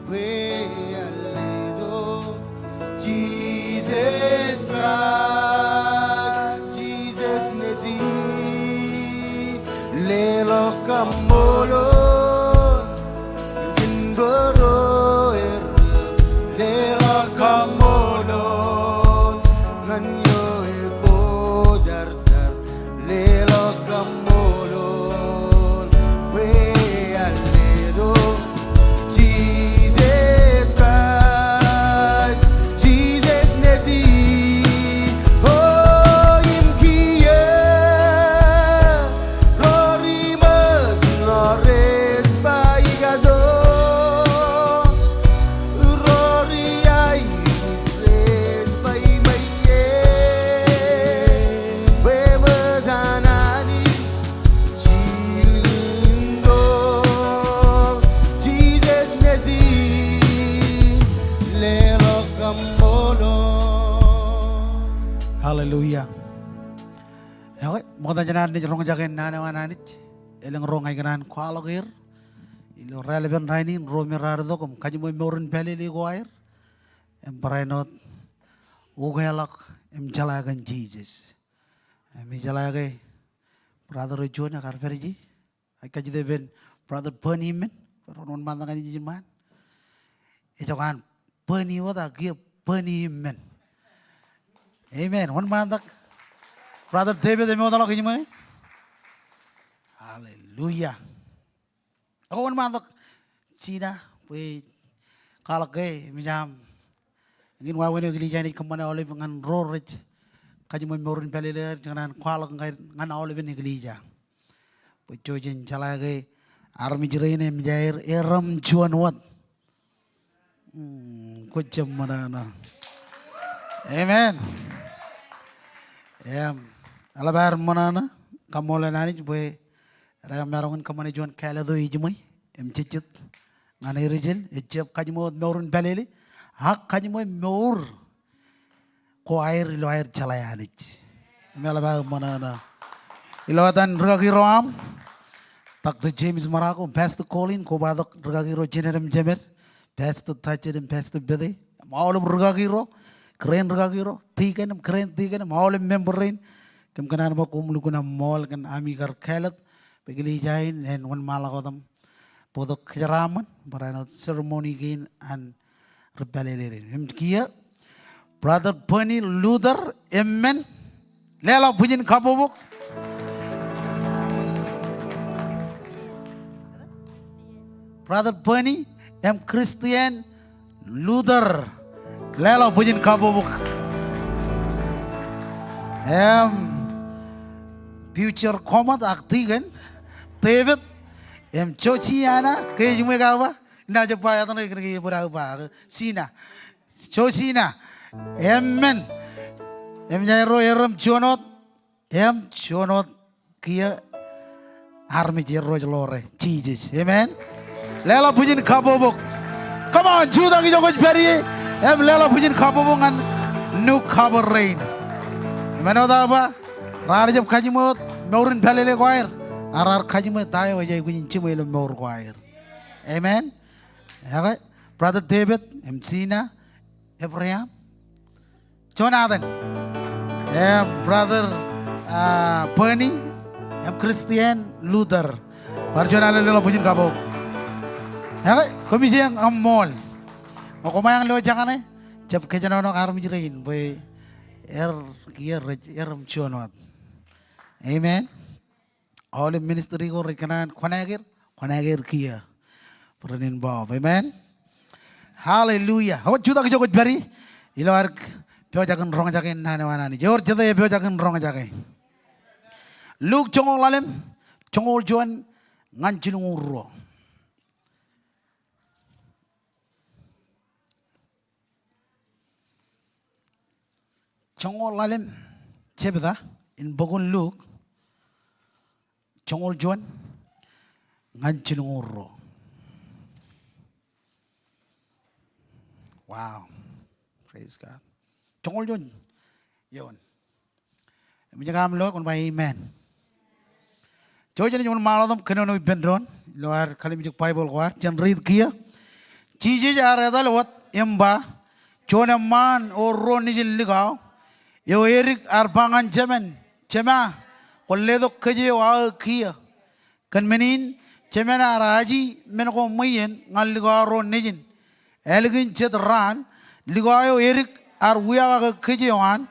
we aledo Jesus Christ Jesus nezi lelo kamolo Hallelujah. Oke, mau tanya nanti rong jagen nana wananit, eleng rong ay kanan kualogir, ilo relevant rainin romi rardo kom kaji mo morin peli li goair, emparenot ugelak jalagan Jesus, jalagan brother John akar ferji, ay kaji deben brother Penimen, ronon mantangan jiman, itu kan Peniwat agi Penimen. Amen. One man that brother David the model of him. Hallelujah. Ako one man that China we kalake mijam. Ingin wawen yung gilijan ni kamana olive ngan rorich. Kaji mo morin paliler jangan kalak ngan olive ni gilija. Pujojin chalage army jirain emjair eram juanwat. Kucam mana na. Amen. Alabar mana kamola nani jube raya merongan kamane juan kala do ijmai cicit ngane rijel ejab kajmo meurun balele hak kajmo meur ko air lo air chalaya nich Melaba manana. Ilawatan regagiro am. Dr. James Marako, Pastor Colin, Kobadok regagiro General Jemer, Pastor Thatcher and Pastor Bede. All of regagiro, crane regagiro, tigan, crane tigan, all of membrane. Kem kanan mo kumlukuna mall kan amikar kalat. Pagili jain and one malakodam. Podok karaman, but I know ceremony gain and rebellion. Him kia, Brother Penny Luther, amen. Lela punya kabobok. Brother Penny, Christian Luther, Lela punya kabobok. Future comet aktigan, David, Chochiana, Kejumegava, Najapaya, Sina, Chochina, amen. Jairo Eram Chonot, Chonot Kia Army Jeroj Lore, Jesus, amen. Lela Pujin Kabobok. Come on, Judah Gijok Perry, Lela Pujin Kabobok and New Cover Rain. Amen. Odaba, Rajab Kajimot, Morin Palele Choir, Arar Kajimot, Tayo, Jayquin Chimel Mor Choir. Amen. Brother David, Sina, Abraham, Jonathan. Brother Penny, Christian Luther. Parjonal lo punya kabo. Komisi yang amol. Mau yang lo jangan jab kejaran orang army jerain, boy. Kia cionot. Amen. All the ministry ko rekanan konagir kia. Peranin Bob. Amen. Hallelujah. Awak juta kejauh beri. Ilar Pyo jagan rong jagan nana wanani. Jor jada ya pyo jagan rong jagan. Luke chongol lalem, chongol juan ngancilung uro. Chongol lalem, cebda in bogon Luke, chongol juan ngancilung uro. Wow, praise God. Chongol yun. Yun. Menyagam lo kon by amen. Jojan yung maladom kanono ibendron. Loar kalimijuk Bible kuar. Jan read kia. Chiji jara dalawat emba. Chona man or ron nijil ligaw. Yo erik arbangan jemen. Chema. Koledo kaje wa kia. Kan menin chemena raji menko muyen ngal ligaw ron nijin. Elegin chet ran. Ligaw erik ar wiaga kejewan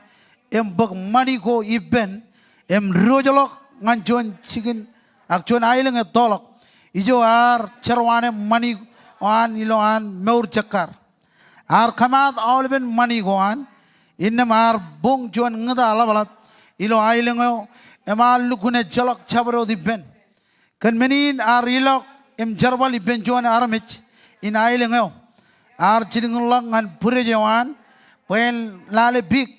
bag mani ko iben rojolok nganjon chicken akjon ailing tolok ijo ar charwane mani wan iloan meur chakar ar kamat awlben mani goan innam ar bong jon ngada alabalap ilo ailing emal lukune chalok chabro diben kan menin ar ilok jarbal iben jon armich in ailing ar chilingulak ngan purejewan when lale big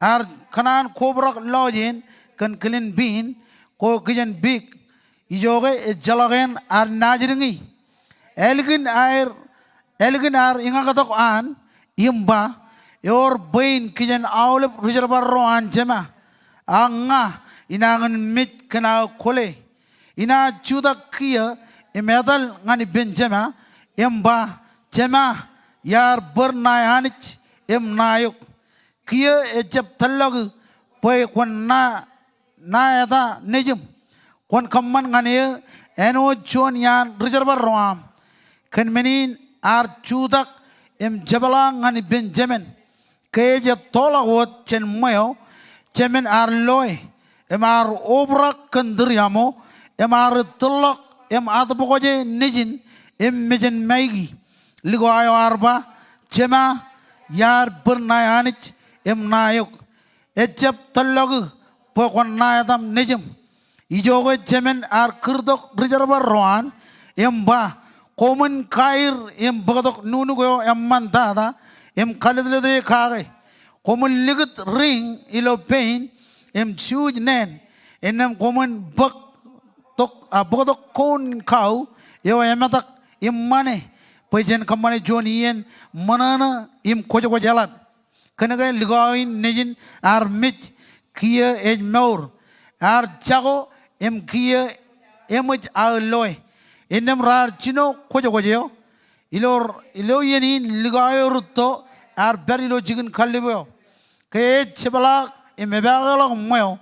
ar kanan kobrak lojin kan kelin bin ko kijan big ijoge jalagen ar najringi elgin ar inga katok an imba yor bain kijan awlep reservoir ro an jema anga inangan mit kana kole ina chuda kia emedal ngani ben jema imba jema yar bernayanich nayuk kia ejab talagu poy kon na yada nejum kon kamman ngane eno chon yan reservoir roam kan menin ar chudak jabala ngani benjamin keje tola wot chen moyo chemen ar loy ar obrak kendriamo ar tolok adboje nejin mejen maigi ligo ayo arba chema yar bernayanich nayuk ejab talagu pokon nayadam nejum ijogo jemen ar kurdok reservoir roan ba komun kair bagadok nunugo mantada kalidlede kage komun ligit ring ilo pain chuj nen komun bak tok bagadok kon kau yo ematak mane Pajen kamane Jonian manana im koja jalan. Kenaga ligawin nejin ar mit kia ej maur ar chago em kia emoj aloy enem rar chino kojo ilo yenin ligayo rutto ar berilo jigin kallibo ke chebala emebagalo moyo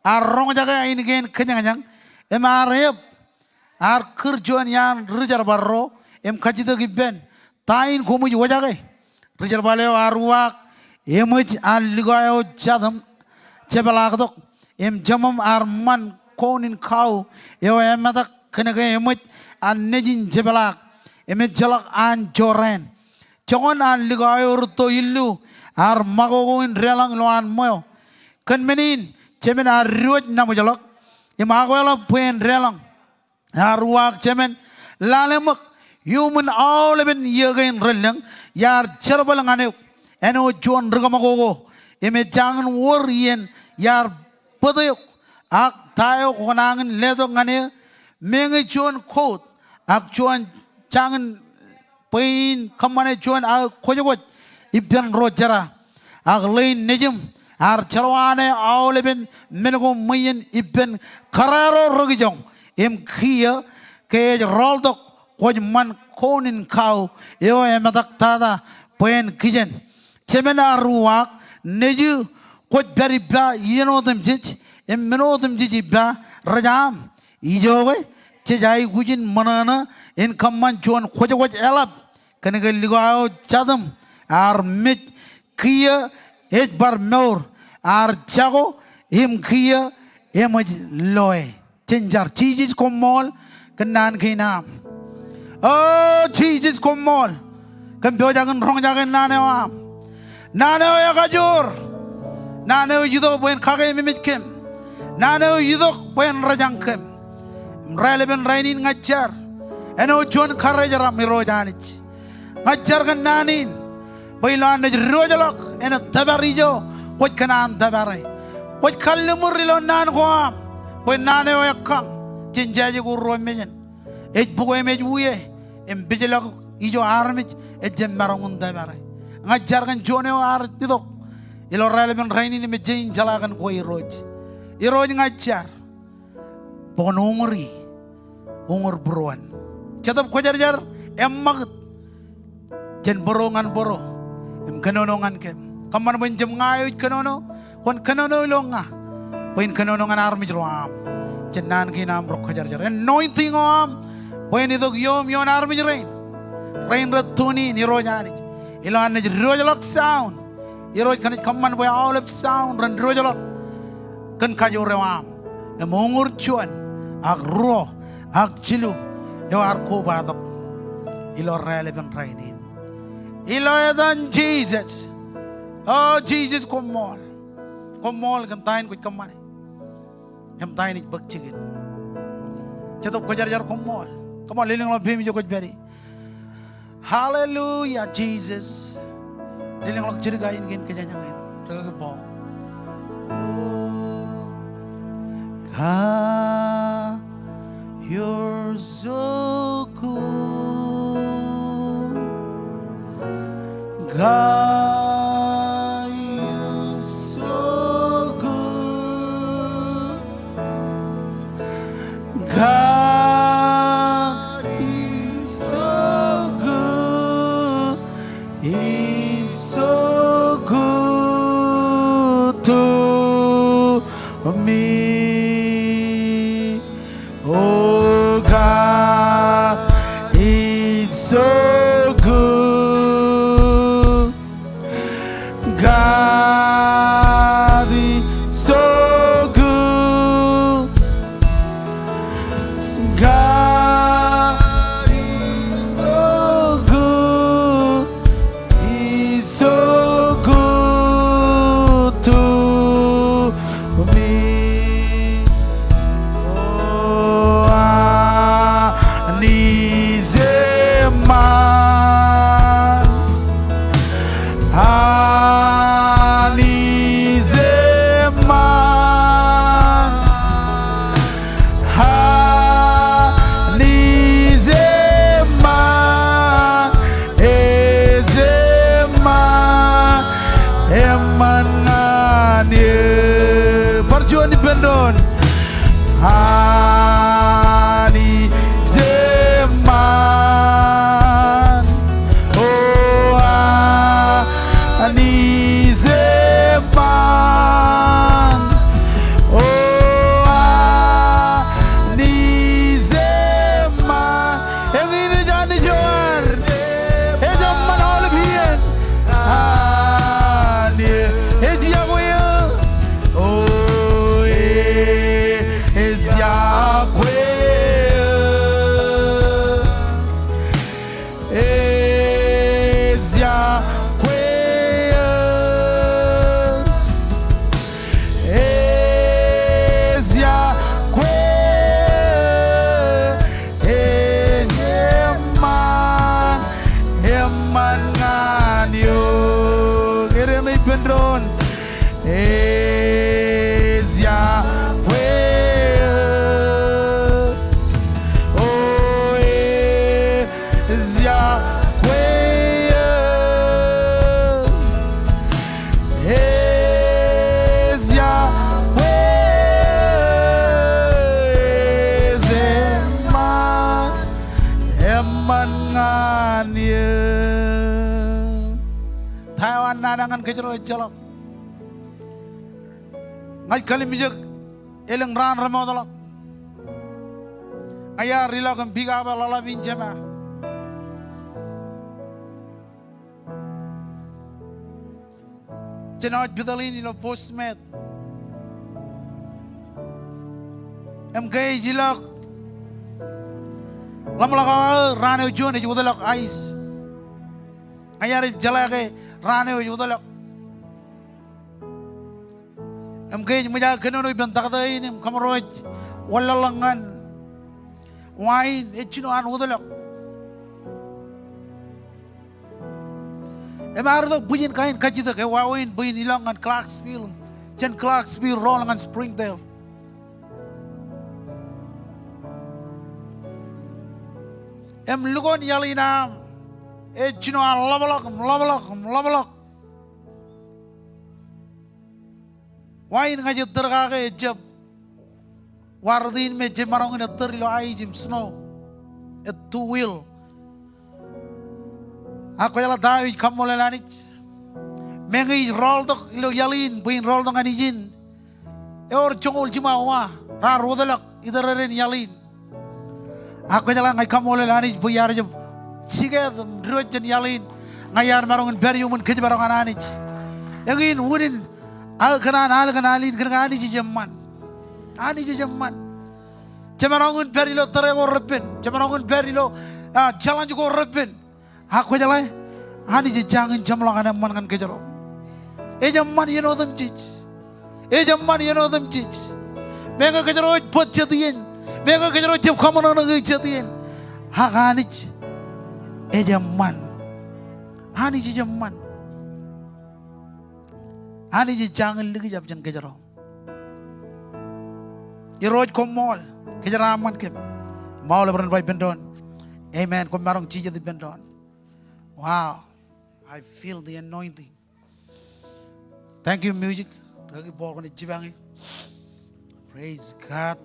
ar rongjaga ainigen kenyang em arep ar kerjuan yan rijar barro em kajito giben tain komuj wajaga rijar baleo arwak emoj al ligayo chadam chebala kadok em jamam ar man konin kau yo emadak kenega emoj an nejin chebala emet jalak an joren Chongon an ligayo ruto illu ar magogoin relang loan moyo kan menin cemen ar ruot namu jalak imagoela puen relang ar wak cemen lalemak human all even yagain relang yar cerbalang ane eno juan regamagogo emet jangan worien yar padayok ak tayo konangan ledo ngane mengi juan kot ak juan jangan pain kamane juan a kojogot ibyan rojara ag lain nejum ar chalwane awleben menego mayen ibben kararo rogijong em khia ke roldok koj man konin kau yo emadak tada pain kijen chemena ruak neju koj beri ba yenodem jij em menodem jij ba rajam ijoge chejai gujin manana en kamman juan kojogot elap kenega ligayo chadam ar mit kia ej bar meur ar chago him kia emoj loe chenjar chijis komol kenan kinam oh chijis komol kan biojagan rongjagan nanewa ya kajur nanewa yudo buen kage mimit kem nanewa yudo buen rajang kem releben rainin ngajar eno juan karajara mirojanich ngajar kan nanin bailan ne rojalok ena tabarijo poj kanan tabare poj kallemurilo nan goam poj nane o yakang jinjaje go romenyen ej bugo emej wuye em bijelo ijo armij ejem marangun tabare ngajar kan jone o ar tidok ilo releben raini ni mejein jalagan ko iroj ngajar pon umur bruan cetab ko jar em magat jen borongan boro em kanonongan kem kaman benjem ngayo kanono kon kanono longa poin kanonongan armi jroam jenan kinam rok jar anointing om poin idog yom yon armi rain ratuni ni rojani ilan ne rojalok sound iroj kan kaman boy all of sound ran rojalok kan kajo rewam em ongur chuan ak ro ak chilu yo ar ko badok ilo relevant rainin Iloyadan Jesus. Oh Jesus, come on kan tain kuj kamane. Em tain ik bak chicken. Chato kojar come on liling lo bhemi jo kuj beri. Hallelujah Jesus. Liling lo chiri gain gen kejangan. Raga bo. God, you're so good. God is so good. God is so good. He's so good to me. Oh God is so good. God is so good. manangan kejero jalak. Ngai kali mijak eleng ran ramodalak. Ayah rilakam biga balala binjema. Jenawat bidalin ilo postmed. MK jilak. Lamlaka rane ujone judalak ais. Ayah jalake rane judalak. MK muja kenono ibantak ini kamaroj walalangan wine echino an udalak. Emardo buyin kain kajida ke wawin buyin ilangan Clarksville, jen Clarksville rolangan Springdale. Lugon yalina echino an labalak. Wine ngajit terkake jab wardin me jemarong ina terilo aijim snow et two wheel. Aku yala dawi kamole lanich. Mengi roll tok ilo yalin buin roll tok anijin. Eor jongol jimawa ra rodalak idaren yalin. Aku yala ngai kamole lanich buyar jeb siget drojen yalin ngayar marong beriumun kejebarong ananich. Egin wunin alkanan alin kena ani jaman. Cemarangun perilo terego repin, cemarangun perilo jalan juga repin. Aku jalan, ani jangan jamlang ana man kan kejaro. Jaman you know them teach. Jaman you know them teach. Mega kejaro pot jadian, mega kejaro jam kamu nana jadian. Hak ani, jaman, ani jaman. Ani jangan lagi jab jan kejaro. Iroj komol kejaraman kem. Mau lebaran bayi bendon. Amen. Kom marong cija di bendon. Wow, I feel the anointing. Thank you music. Lagi bawa kau jibangi. Praise God.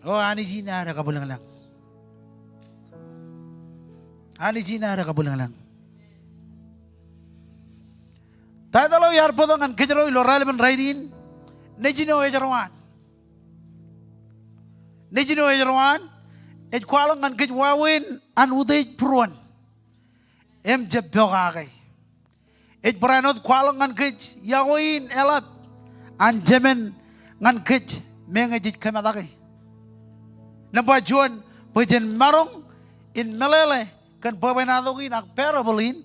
Oh, ani jina ada kabulang lang. Ani jina ada kabulang lang. Tadalo yar podongan kejaro ilo raleban raidin. Nejino ejarwan. Nejino ejarwan. Ejkualangan kejwawin an udej pruan. Jebogage. Ejbranot kualangan kej yawin elap. An jemen ngan kej mengejit kemadake. Nampajuan pujen marong in melele kan pabenadogin ak parabolin.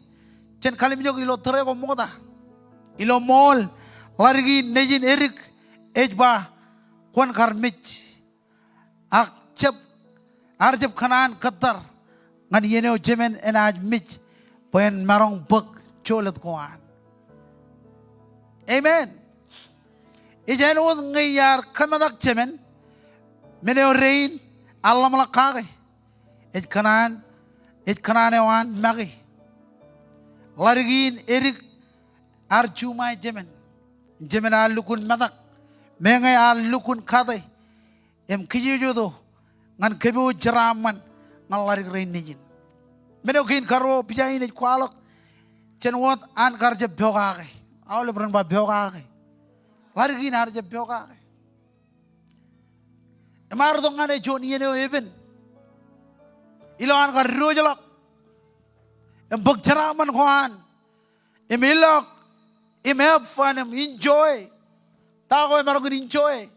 Jen kalimjog ilo terego moda. Ilo mol larigi nejin erik ejba kwan karmich akcep arjep kanan katar ngan yeneo jemen enaj mich pen marong buk cholet kwan. Amen. Ijan un ngayar kamadak jemen meneo rein Allah malakage ej kanan ewan magi larigin erik arjumai jemen alukun madak mengai alukun kade kiji jodo ngan kebu jeraman ngalarik rein nijin menokin karo pijain ej kualok cenwot an karje biogake awle bran ba biogake larigin arje biogake emar dongane joni ene even ilo an kar rojolok bak jeraman kwan emilok have fun, enjoy. Tahu emang orang enjoy.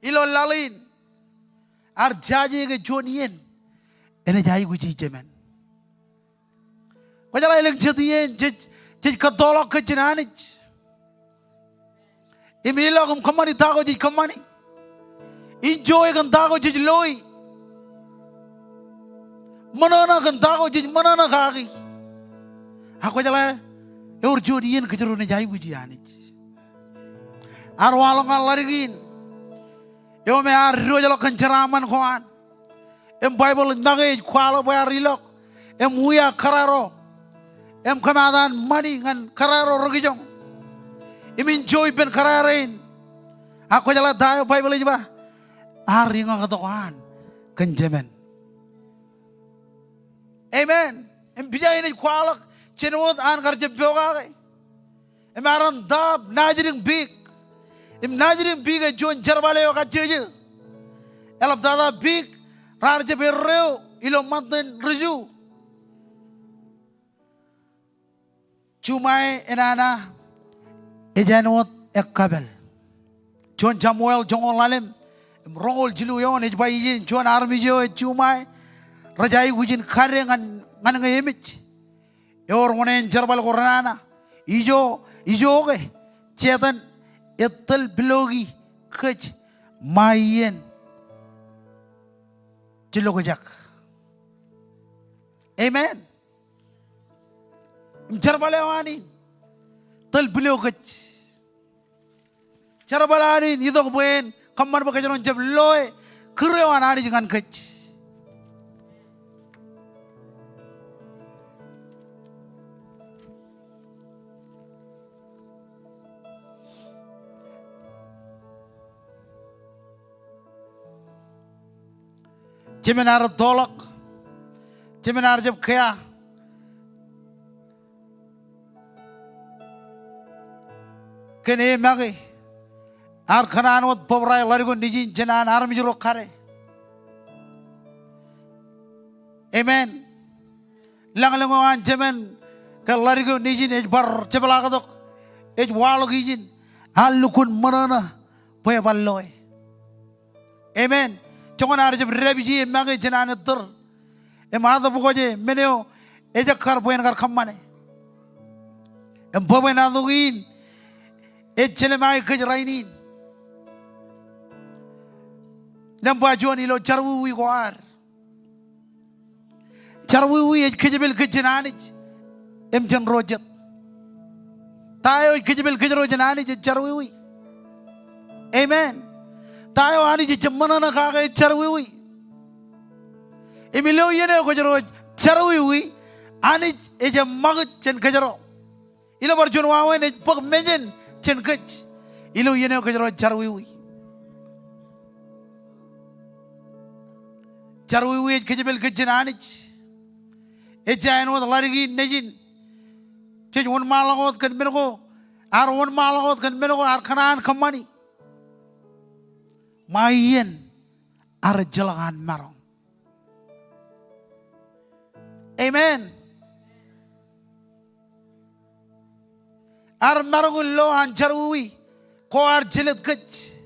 Ilo lalin. Arjaji ke jonian. Ene jai guci jemen. Kau jalan eleng jadian. Jadi katolak ke jenanich. Emila kum kamani tahu jadi kamani. Enjoy kan tahu jadi loi. Manana kan tahu jadi manana kaki. Aku jalan. Eur jodian kejero ne jai bujianich. Arwalong alarigin. Yo me arro jalo kenceraman koan. Bible nage kwalo bayar rilok. Uya kararo. Kamadan mani ngan kararo rogijong. Enjoy ben kararin. Aku jala dayo Bible aja bah. Ari nga katokan kenjemen. Amen. Bijayin ay kwalak chenot an karje byoga. Emaran dab najiring big. Najiring big ay John jarbale yo kajeje. Elap dada big rarje berreo ilo manten reju. Cumai enana ejanot ekabel. John Samuel jongol lalem rongol jilu yon ejbayin John armijo cumai rajai wujin kare ngan ngayemich. Yor ngonen jarbal korana ijo ke cetan etel bilogi kej mayen jilo kejak. Amen. Jarbalawanin tel bilogi kej jarbalanin itu kemudian kamar bakajaron jabloy kerewan ani jangan kej. Seminar tolak, seminar jab kaya, kene magi, ar kanan wat pabrai larigo nijin jenan ar mijro kare. Amen. Lang jemen ke larigo nijin bar cebalagadok, walog ijin, alukun manana, poya balloy. Amen. Jangan ada jeb rebiji magi jenan ter, ada bukaje meneo ejak kar poin kar kamane, poin aduin, ejele mai kejrainin, nambajuan ilo carwi kuar, carwi kejebel kejenanij, jen rojet, tayo kejebel kejerojenanij carwi, amen. Tayo ani jemana na kage charwi. Emilio yene ko jero charwi ani eje magut chen kajero. Ilo barjon wawe ne pok menjen chen kach. Ilo yene ko jero charwi. Charwi kajebel kajen ani. Eje ano larigi nejin. Chej won malagot kan menoko. Ar won malagot kan menoko ar kanan kamani. Mayen ar jelangan marong. Amen. Ar marong lo an jarwi ko ar jelet kech.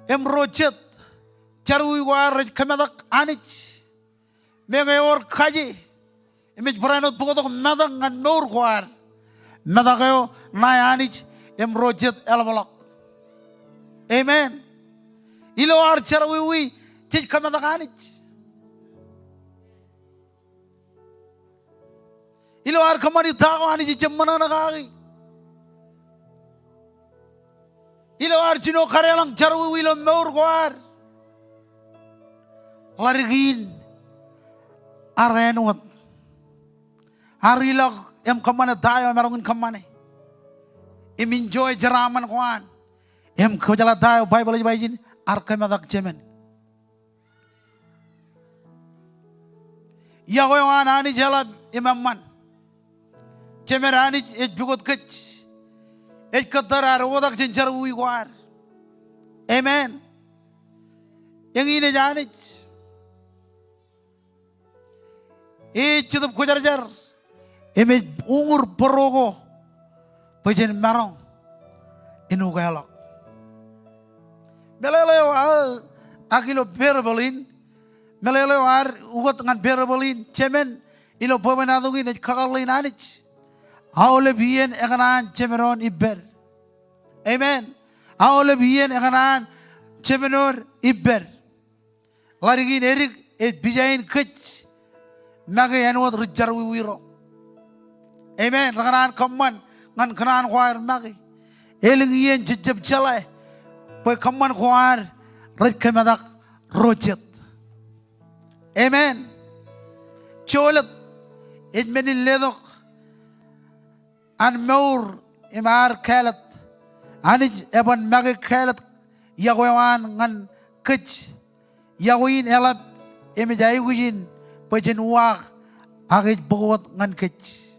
Rojet jarwi war kamadak anich. Mengayor kaji. Imej beranot bukotok madang ngan nor war. Madagayo nayanich rojet elbalok. Amen. Ilo ar charwi tej kamadaganich. Ilo ar kamari tago anich jemmana nagagi. Ilo ar chino karelang charwi lo meur gwar. Larigin arenwat. Harilog kamane tayo merongin kamane. Enjoy jaraman kuan. Kejala tayo Bible bajin arkamadak jemen. Ya ko yung ani jala imamman. Jemerani bugot kech. Katar odak jenjar ui kuar. Amen. Yang ini janich. Cukup kujar-jar. Imej ungur porogo pajen marong inu galak meleleo akilo berbolin meleleo ar ugot ngan berbolin cemen ilo pomenadugin e kakalin anich aule bien ekanan cemeron iber. Amen. Aule bien ekanan cemenor iber larigin erik bijain kech mage anwat rijarwi wiro. Amen. Rakanan kaman ngan kanan kuar magi. Elingien jejeb jalai. Poi kaman kuar red kemadak rojet. Amen. Cholet idmenin ledok an meur imar kalat. Ani eban magi kalat yagoyan ngan kech yagoin elap emejai gujin pajen wak agit bot ngan kech.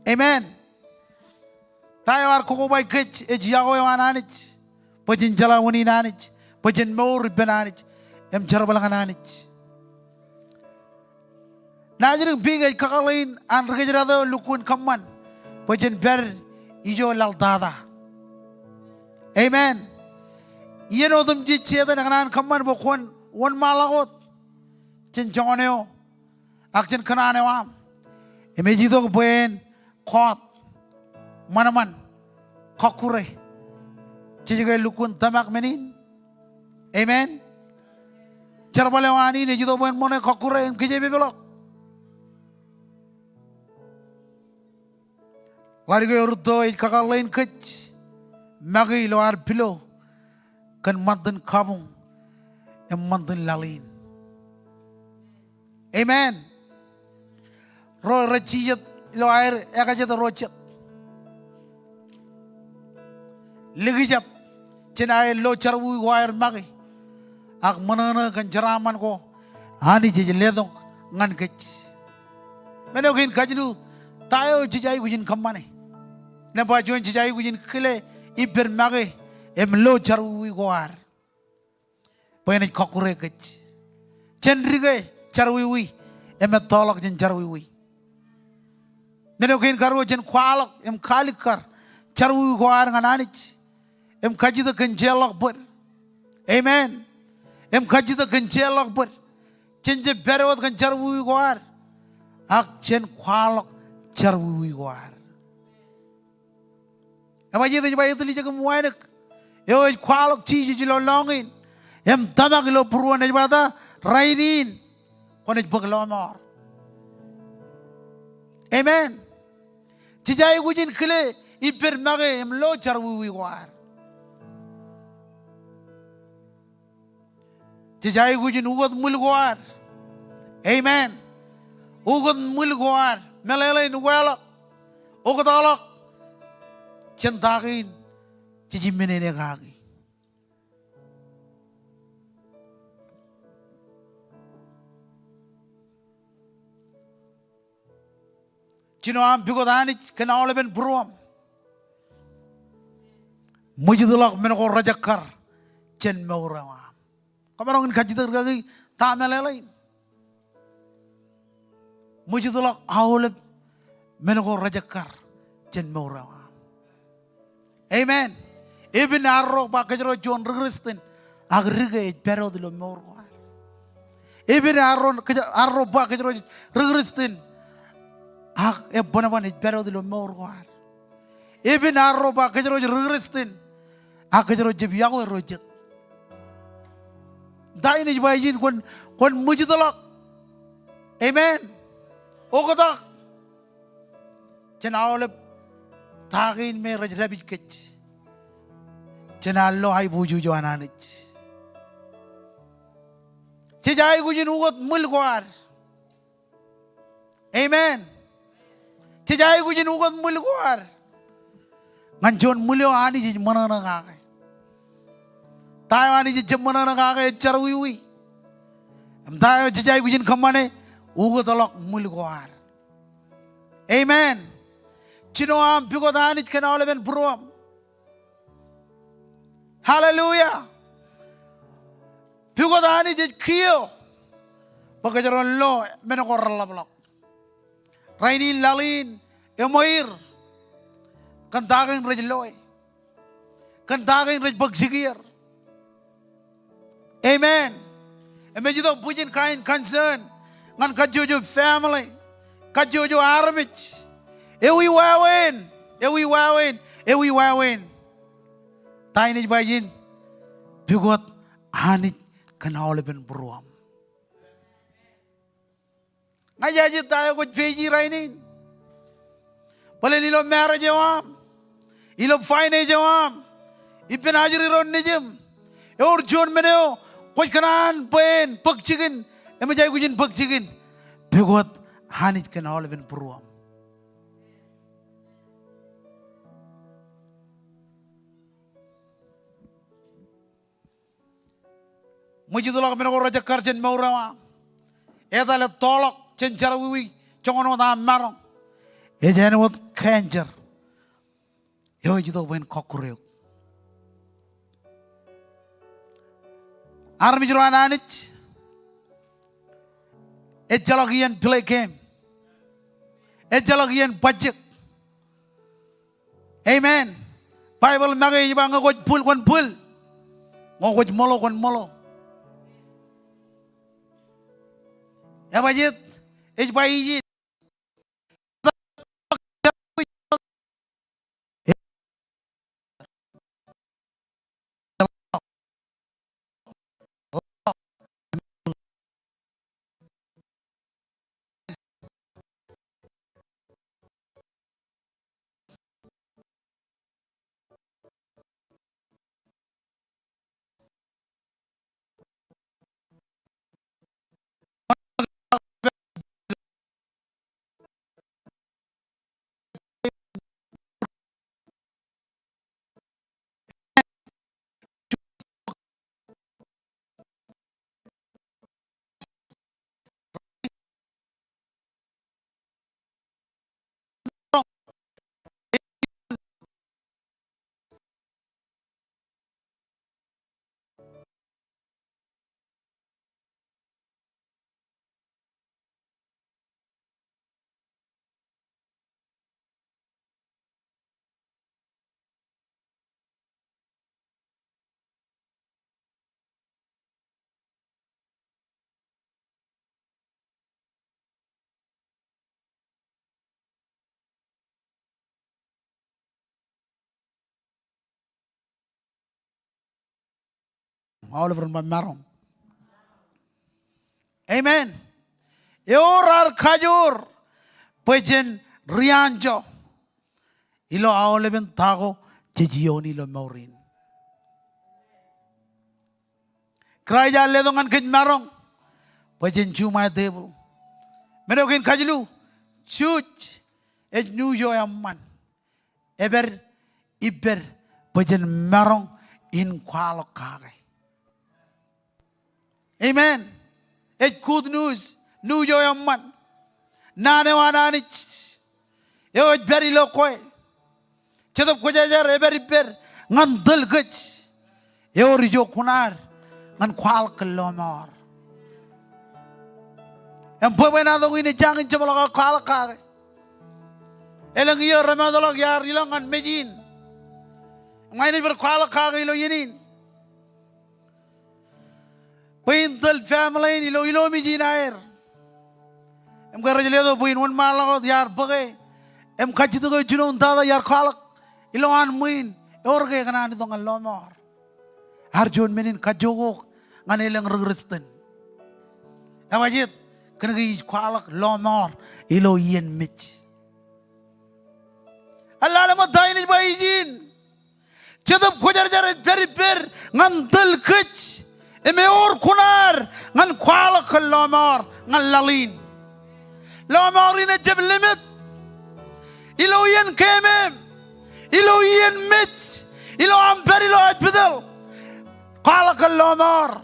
Amen. Tayo ar koko bay kech yagoyan anich pajen jalawuni nanich pajen mor benanich em jarabalangan anich. Najering bigay kakalain an regajrado lukun kaman pajen ber ijo laldada. Amen. Iyan o dum jitseda naganan kaman bokon wan malagot chen joneo akchen kanane wam emejido ko buen kot manaman kakure chijigay lukun tamak menin. Amen. Charbalewani ne jido buen mone kakure em kije bebelok. Lari go urdo ik kakalain kech magi lo ar pilo kan mantan kabung em mantan lalin. Amen. Ro rachiyat lo air ekajat rochat ligijap chenai lo charwu wair magi ak manana kan jaraman ko ani je ledong ngan kech menokin kajnu tayo jijai gujin kamane na ba jon jijai gujin kile iber magi em lo charwu war pene kokure kech chenrige charwi em tolak jen charwi menokin karo jen kwalak em kalikar charwi war ngananich em kajida kan jelak but. Amen. Em kajida kan jelak but chenje berewat kan charwi war ak chen kwalak charwi war. Ama jeda jba yetli jaga muainak yo kwalak chi ji lo longin em tamak lo purwan jba ta rainin kon bag lo mor. Amen. Tijai gujin kile iper mage em lo charwi war. Tijai gujin ugot mulgwar. Amen. Ugot mulgwar melele nuwala ugot alak centakin jiji menene kagi. Cino am bigodani kena oleben pruam. Mujidulak menoko rajakar cen meurawam. Kamarongin kajitar kagi ta melele. Mujidulak auleb menoko rajakar cen meurawam. Amen. Ibn arro ba kajro John regrestin agriga pero de lo meurawam. Ibn arro ba kajro regrestin ak e bonaban pero de lo meurawam. Ibn arro ba kajro regrestin ak kajro jibiyago rojet. Dai ni jibajin kon mujidulak. Amen. Ogodak cenawleb tagin me rajrabij kech cenallo hay buju joananich cejai gujin ugot mulgwar. Amen. Cejai gujin ugot mulgwar nganjon mulyo ani ji manana kake tayo ani ji manana kake charwi am tayo cejai gujin kamane ugot alok mulgwar. Amen. Cino am bigodanit kena oleben pruam. Hallelujah. Bigodanit je kio bagajaron lo menokor lablok. Rainin lalin emoir kantagin rejloy kantagin rej bagjigir. Amen. Emejito pujin kain concern ngan kajojo family kajojo armich ewi wawen tainij bajin bigot anit kana oleben bruam ngajaji tayo ko feji rainin bale nilo marriage jawam ilo fine jawam ipen hajri ron nijem or jon meneo ko kanan pen pagchigin emajai gujin pagchigin bigot anit kana oleben bruam. Mujidulak minako raja karjen maurawa. Edale tolok cenjarawi congono na marong. Ejane wot kanjer. Yo jidok ben kokureo. Armi jiro ananich. Ejalagian play game. Ejalagian budget. Amen. Bible magay iba nga goj pul kon pul. Ngo goj molo kon molo. Abajit ejbayijit. All over my marong. Amen. Yorar kajur. Pejen rianjo. Ilo aoleben tago jejioni lo maurin. Kraya ledongan kin marong. Pejen cuma devil. Merokin kajlu. Chuch. Ej nujo yaman. Eber iber pejen marong in kwalo kage. Amen. It's good news. New joy man. Nane wananich. Yo very low koi. Chedap kujajar every bear. Ngan dul gach. Yo rijo kunar. Ngan kwal kelomor. Yang pemena tu ini jangan cemolak kwal kage. Elang iyo ramadolak yar ilangan mejin. Ngaini berkwal kage ilo yinin. Paintal family ilo mi jinair. Em kara jale do pain one malagot yar bagay. Em kachito ko juno untada yar khalak ilo an muin. Orge kana ni dongan lomor. Arjun menin kajogo ngane lang regresten. Amajit kana gi khalak lomor ilo yen mich. Allah nama daini bayijin. Chedap khojar jar very per ngantal kach. Emeor kunar ngan kwala kelomar ngan lalin. Lomar ini jeb limit. Ilo yen kemem. Ilo yen mit. Ilo amper ilo ajbedel. Kwala kelomar.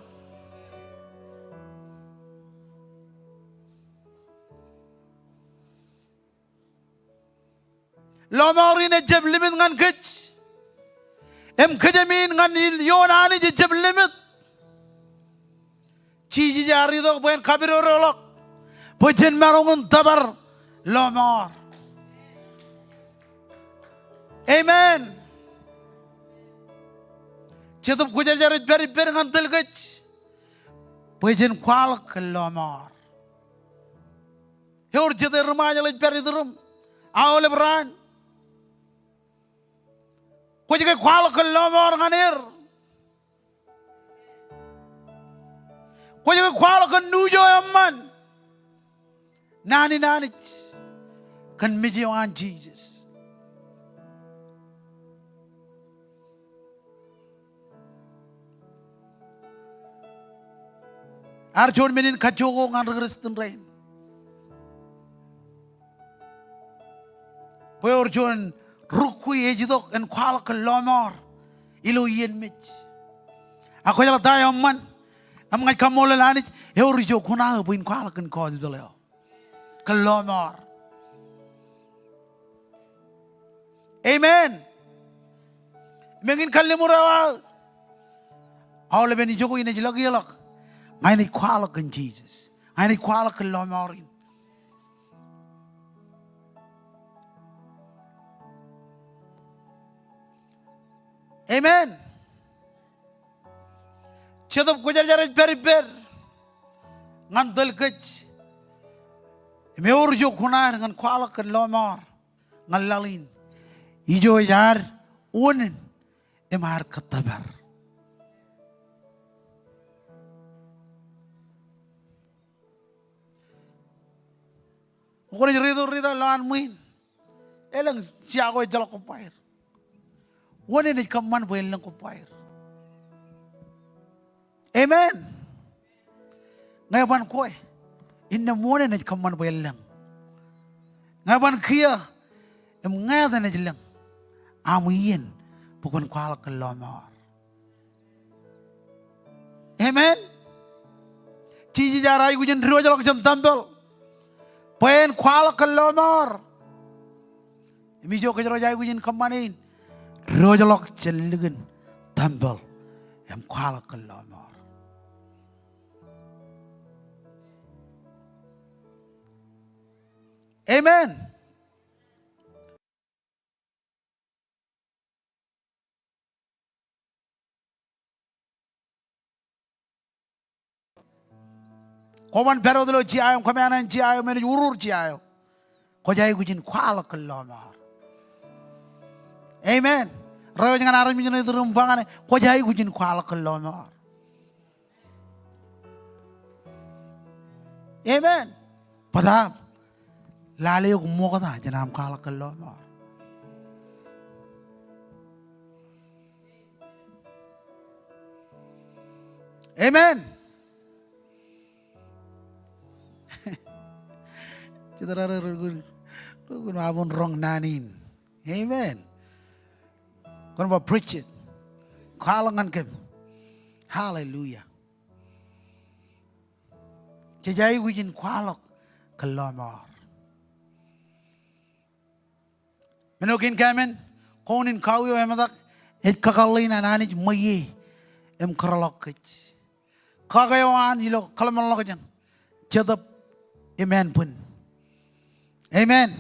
Lomar ini jeb limit ngan kech. Em kejamin ngan yonani jeb limit. Ciji jari dok bukan kabir orolok, pujen marungun tabar lomor. Amen. Cetup kujar jari beri ngantel gech, pujen kual ke lomor. Heur cetai rumah jalan beri durum, awal beran. Kujar kual ke lomor nganir. Kau jangan kuala kan nujo yaman. Nani kan mijiwan Jesus. Arjun menin kajogo ngan regristen rain. Poy arjun rukui ejidok en kuala kan lomor ilo yen mij. Aku jalan tayo man. Am ngai kamol lanich eurijo kuna buin kwala kan cause beleo. Kalomor. Amen. Mengin kalimurawa. All beni joko ina jilak yelak. Ngai ni kwala kan Jesus. Ngai ni kwala kalomorin. Amen. Chedap kujar jarej per ngantel kech. Meur jo kunar ngan kwala kan lomor ngalalin. Ijo jar unin emar katabar. Ukore rido lan muin. Elang siago jalak kupair. Unin ni kaman bo elang kupair. Amen. Ngayon ko inna muna na kaman bo elang. Ngayon kia ngayon na jilang. Amuyin bukan kuala kelomor. Amen. Cici jarai kujen rio jalak jam tampil. Pen kuala kelomor. Mijo kejaro jai kujen kemanin. Rio jalak jeligen tampil. Em kuala kelomor. Amen. Koman pero dulu ciayo, kami anak ciayo, meni urur ciayo. Kau jai kujin kuala kelomor. Amen. Rayo jangan arah minyak itu rumpangan. Kau jai kujin kuala kelomor. Amen. Padahal lali aku mau kata jangan kuala kelomor. Amen. Kita rukun abun rong nanin. Amen. Kau mau preach it. Kalangan kem. Hallelujah. Jajai wijin kualok kelomor. Menokin kamen. Konin kau yo emadak. Et kakalina nanij maye. Em keralok kech. Kagayawan ilo kalamalok jan. Jadap amen pun. Amen.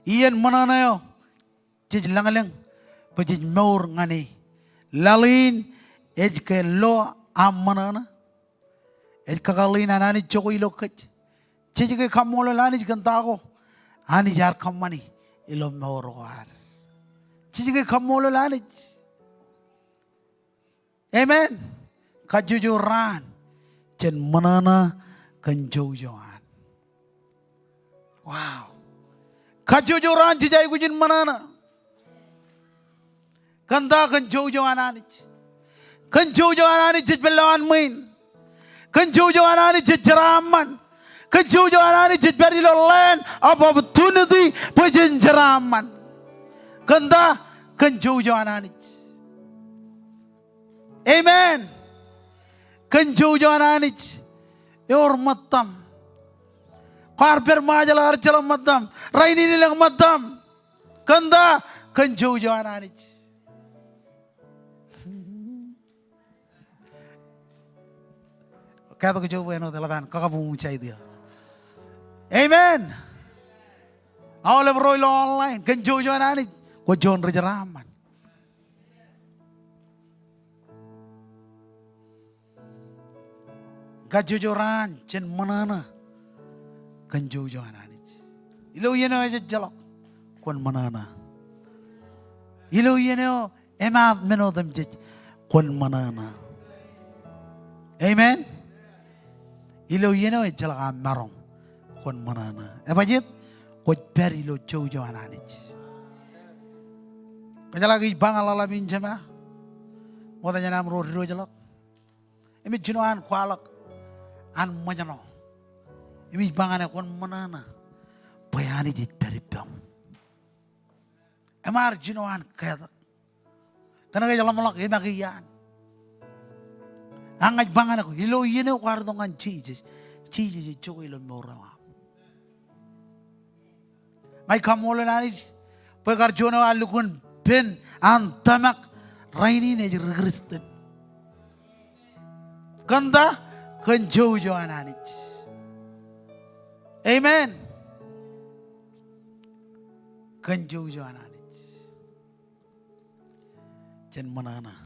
Iyan manana yo. Jij langalang. Pajij maur ngani. Lalin. Ej ke lo am manana. Ej kakalin anani choko ilo kach. Jij ke kamola lani jkantago. Ani jar kamani. Ilo maur war. Jij ke kamola lani. Amen. Kajujuran. Jen manana kanjaujoan. Wow. Kajujuran jijai kujin manana. Kanda kanjaujoan anich. Kanjaujoan anich jibelawan main. Kanjaujoan anich jaraman. Kanjaujoan anich berilo land of opportunity pujin jaraman. Kanda kanjaujoan anich. Amen. Kanjaujoan anich. Yor matam. Karper majala archala matam. Raini nilang matam. Kanda kanjaujoan anich. Kaya to jauh eno delapan kakabung cai dia. Amen. Awal beroi lo online kanjaujoan anich. Ko John rejaraman. Kajujuran jen manana kanjaujoan anich. Ilo yeno aja jalok kon manana. Ilo yeno emat menodem jej kon manana. Amen. Ilo yeno aja jalak marong kon manana. Epajit ko per ilo jaujoan anich. Kajalagi bangal alamin jema. Modanya nam ro jalok. Emi jinoan kualak. An majano, imi bangane kon manana, bayani dit peripam. Emar jinoan kaya, karena kaya jalan malak ina kian. Angaj bangan ako. Ilo yun yung kwarto ng Jesus. Jesus ito ko ilon mo rawa. Ngay kamulan na niya. Pagkarjo na alukun pen ang tamak raini na yung Kristin. Kanda kanjo na niya. Amen. Kanjo na niya. Jan manana.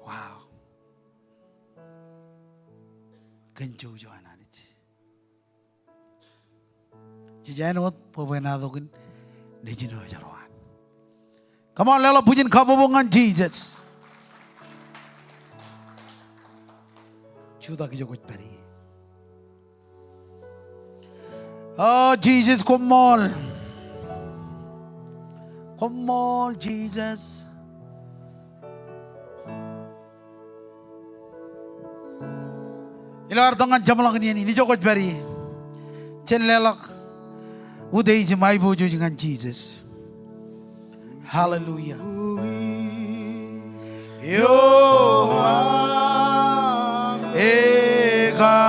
Wow. Kanjo na niya. Janot pawenadogin nijino jarwan. Come on, lelo pujin kabubungan Jesus. Chuda ki jogot peri. Oh Jesus, come on. Come on, Jesus. Ilar tongan jamalak ni ni jogot peri. Chen lelak. Uday jemai bojo dengan Jesus. Hallelujah. Yohan eka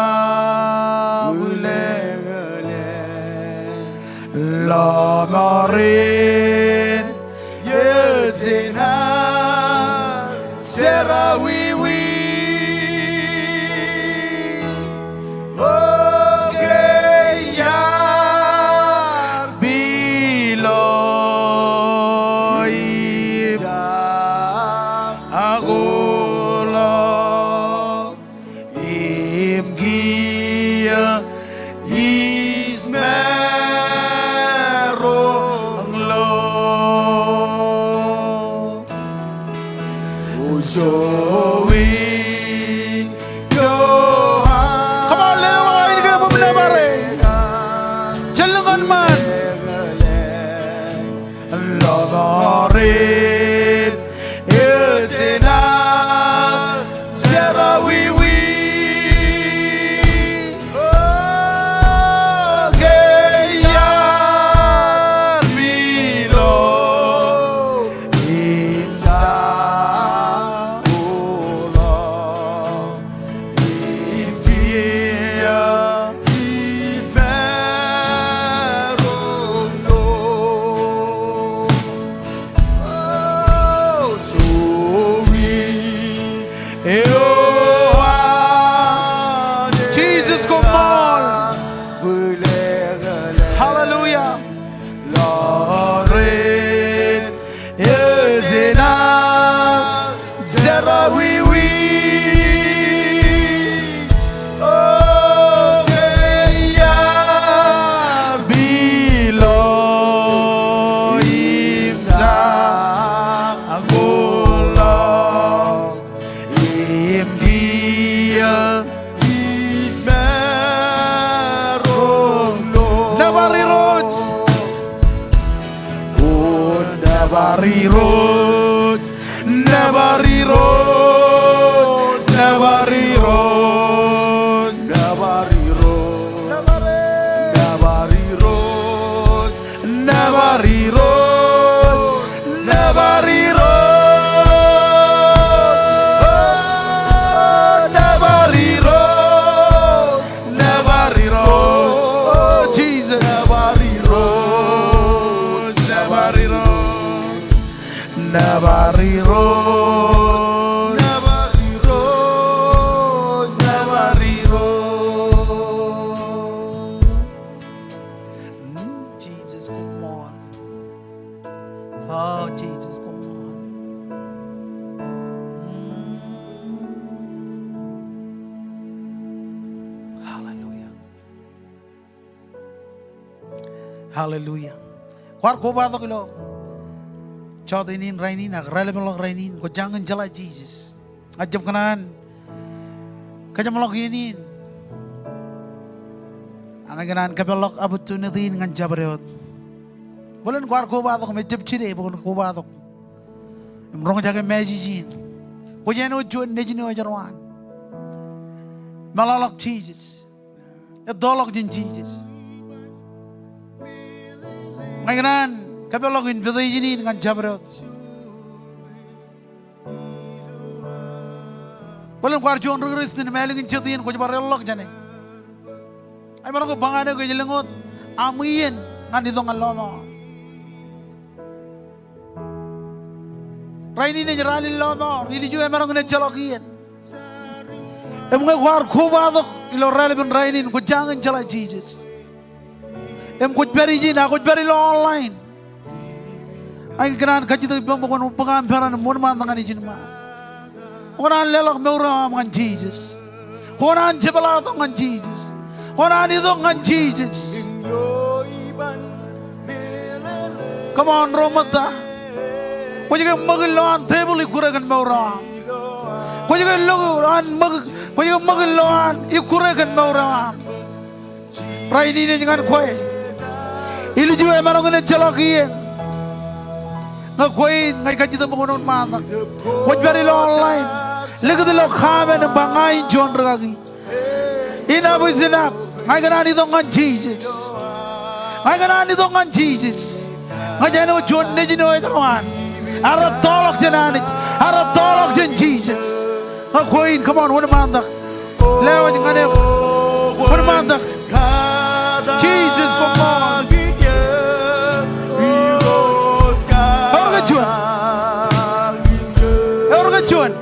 ulengale lamarin yezena serawiwi. Hallelujah. Kuar ko ba to kilo? Chod inin rainin ag relevant log rainin ko jangan jala Jesus. Ajab kanan. Kajam log inin. Ang ganan kabelok opportunity ngan jabarot. Bolen kuar ko ba to medjab chire bolen ko ba to. Imrong jaga majijin. Ko jeno juan nejino jarwan. Malalak Jesus. Edolok din Jesus. Ngayon, kapelok in village ni ngan jabrot. Paling kuar John Kristin melingin cetin ko jbar relok jane. Ay marang ko bangane ko jelengot amuyen nandito ngalomo. Raini ne jarali lomo, ini juga marang ne jalokian. Emang kuar kubadok ilo releben rainin ko jangan jala Jesus. Em ko beri jina ko beri lo online. Ay kenan kajito bang bukan pengambaran mon mantangan izin ma. Orang lelok meurah dengan Jesus. Orang jebala dengan Jesus. Orang itu dengan Jesus. Come on Romata. Kau juga mageloan table ikurakan meurah. Kau juga mageloan ikurakan meurah. Rai ini jangan kau. Ilu juga emang orang jelakian. Ngakuin ngai kaji tu pengunut mantap. Kau beri lo online. Lihat lo kamen bangai John ragi. Enough is enough. I can only don't Jesus. I can only don't Jesus. I just know John neji no ekawan. Arab tolak jenani. Arab tolak jen Jesus. Ngakuin, come on, one mantap. Lewat jangan deh. One mantap. Jesus, come on. Orang John. Orang John.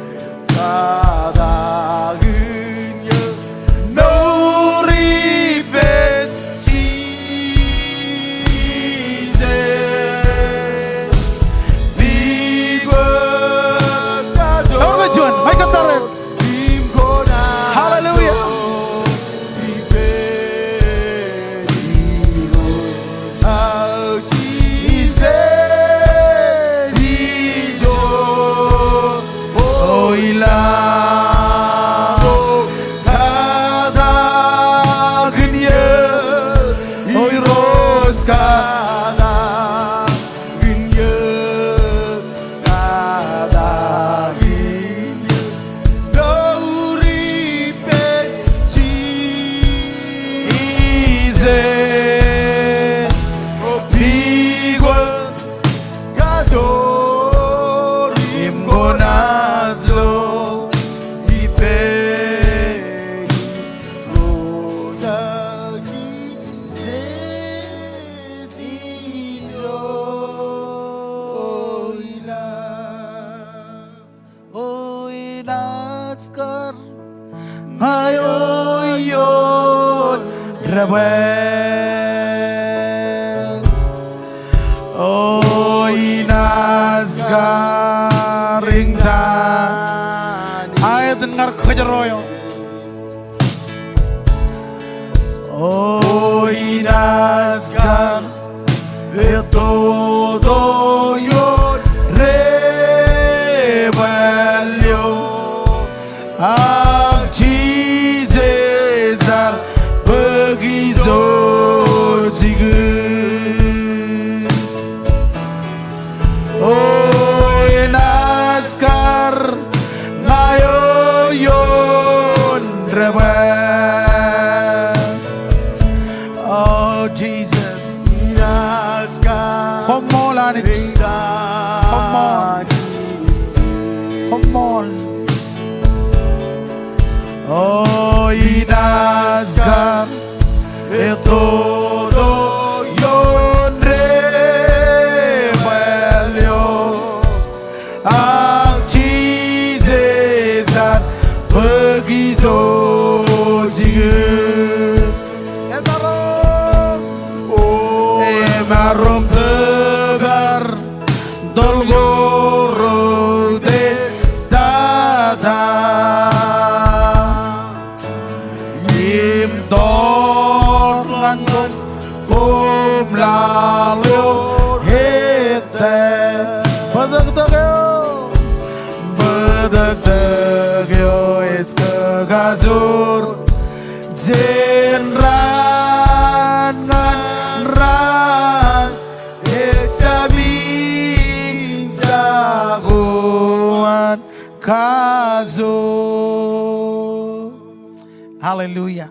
Hallelujah.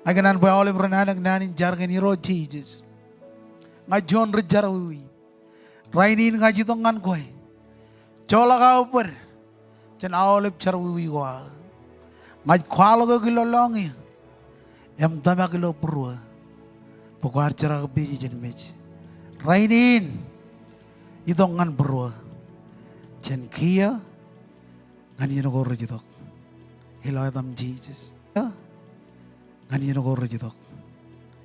Aganan boy olive renanak nanin jargan hero Jesus. Ngajon rejarui. Rainin ngaji tongan koi. Cola ka upar. chen awlep charwi wa ngai khwalo go kilo longi em tama kilo purwa pokar chara biji jen mech rainin idongan purwa chen kia ngani no go rejidok hilayam Jesus ngani no go rejidok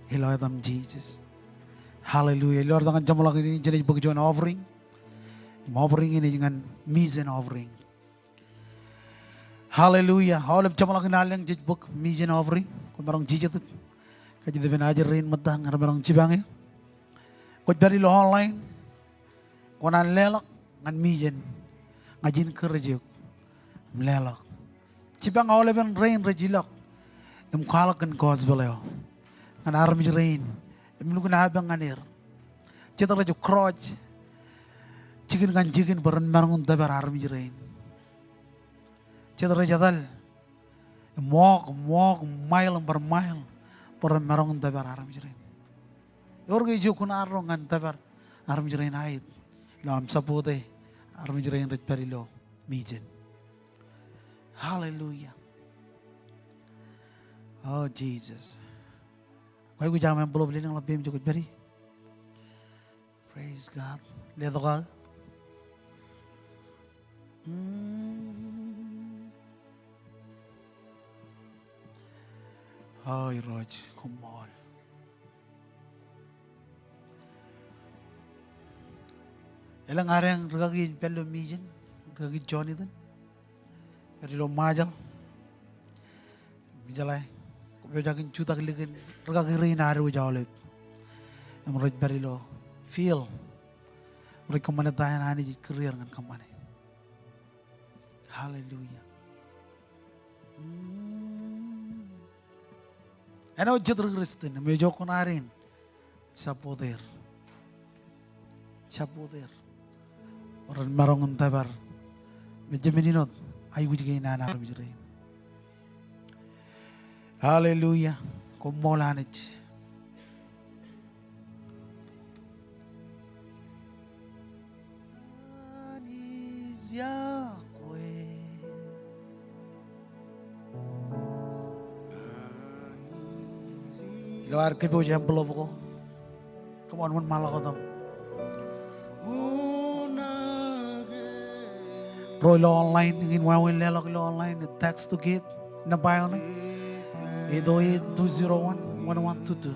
hilayam Jesus. Hallelujah. Lord, tangan jamalak ini jadi begitu offering. Offering ini dengan mizan offering. Hallelujah. All jamalak ini aleng jadi buk mizan offering. Kau barang jijat tu. Kau jadi benajarin matang. Ada barang cibangnya. Kau jadi lo online. Kau nan lelak ngan mizan. Ngajin kerja. Melelak. Cibang all ben rain rejilak. Em kalak kan gospel yo. Kan army rain. Emluku na habang anir. Cita rajo crotch. Chicken kan chicken baran marungun dabar army rain. Cita rajo dal. Walk mile per mile baran marungun dabar army rain. Yorga ijo kun arrongan dabar army rain ait. Lo am sapote army rain ret perilo mijen. Hallelujah. Oh Jesus. Kau ikut jangan belum beli nang lebih cukup beri. Praise God. Lihat kau. Oh, Raj, come on. Elang areng regagi pelu mijen, regagi Johnny tu. Beri lo majal. Mijalai. Kau jakin juta kelikin. Regagi rain aru jauhlep. Emroj beri lo feel. Mereka mana tahan ani di career dengan kamane. Hallelujah. Ano jatuh Kristen. Mejo konarin. Sapoder. Orang marong tabar. Mejo meninot. Ayu juga ina anak bijarain. Hallelujah. Kumolanit. Anis Yahweh. Luar kepo jam belum ko. Come on, malah kau tam. Roy lo online, ingin wawin lelok lo online, text to give, nabayo na. 808-201-1122.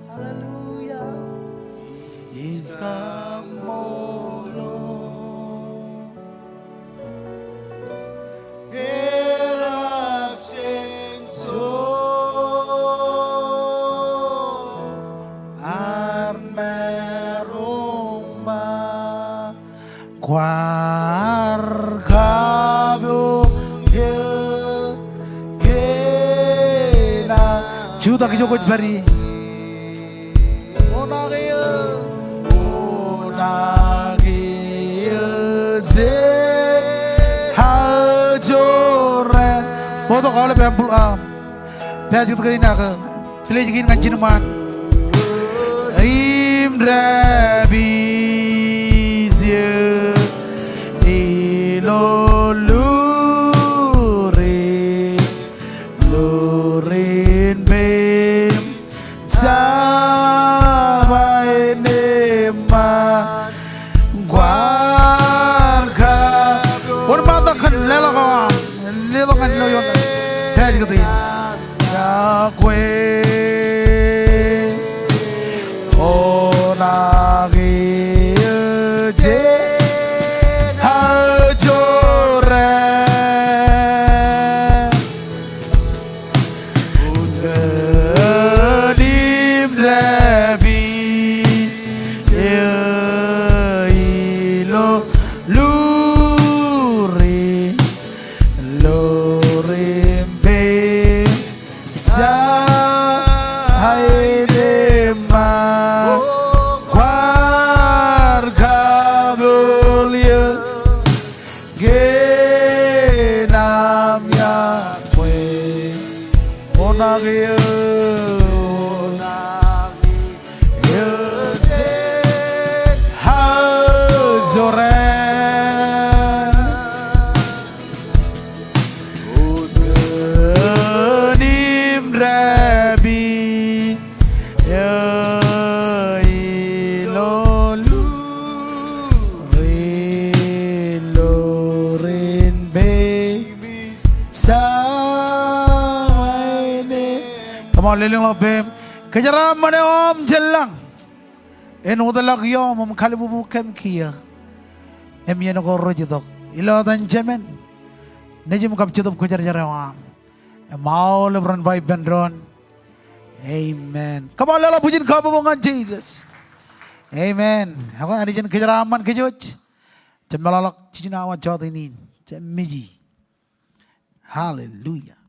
Hallelujah. Is kamolo. Eruption so Kuargabyo Yena Juta kijokot bari Onagiya Ze Hajoran Foto kalau pempul Pihak kita kena ke Pilih jikin kan jinuman Imdrabi Lurin bem Sampai neman Guarga Berbatakan lelokan loyon Pej gitu Yahweh Onagi Zore Nim Rabi Ya Ilolu Rilorin Baby Saine Come on, Liling Love Bim Kejaram Mane Om Jellang En udalak yom Om Kalibubu Kem Kia Em Yenoko Rojidok Ilotan Jemen Nejim Kap Chitup Kujar Jarawam Mau Lebron by Bendron Amen. Come on, Lala Pujin Kababongan Jesus. Amen. Ako ani jen kejaraman kejoj. Jen malalak cinawa jodinin. Jen miji. Hallelujah.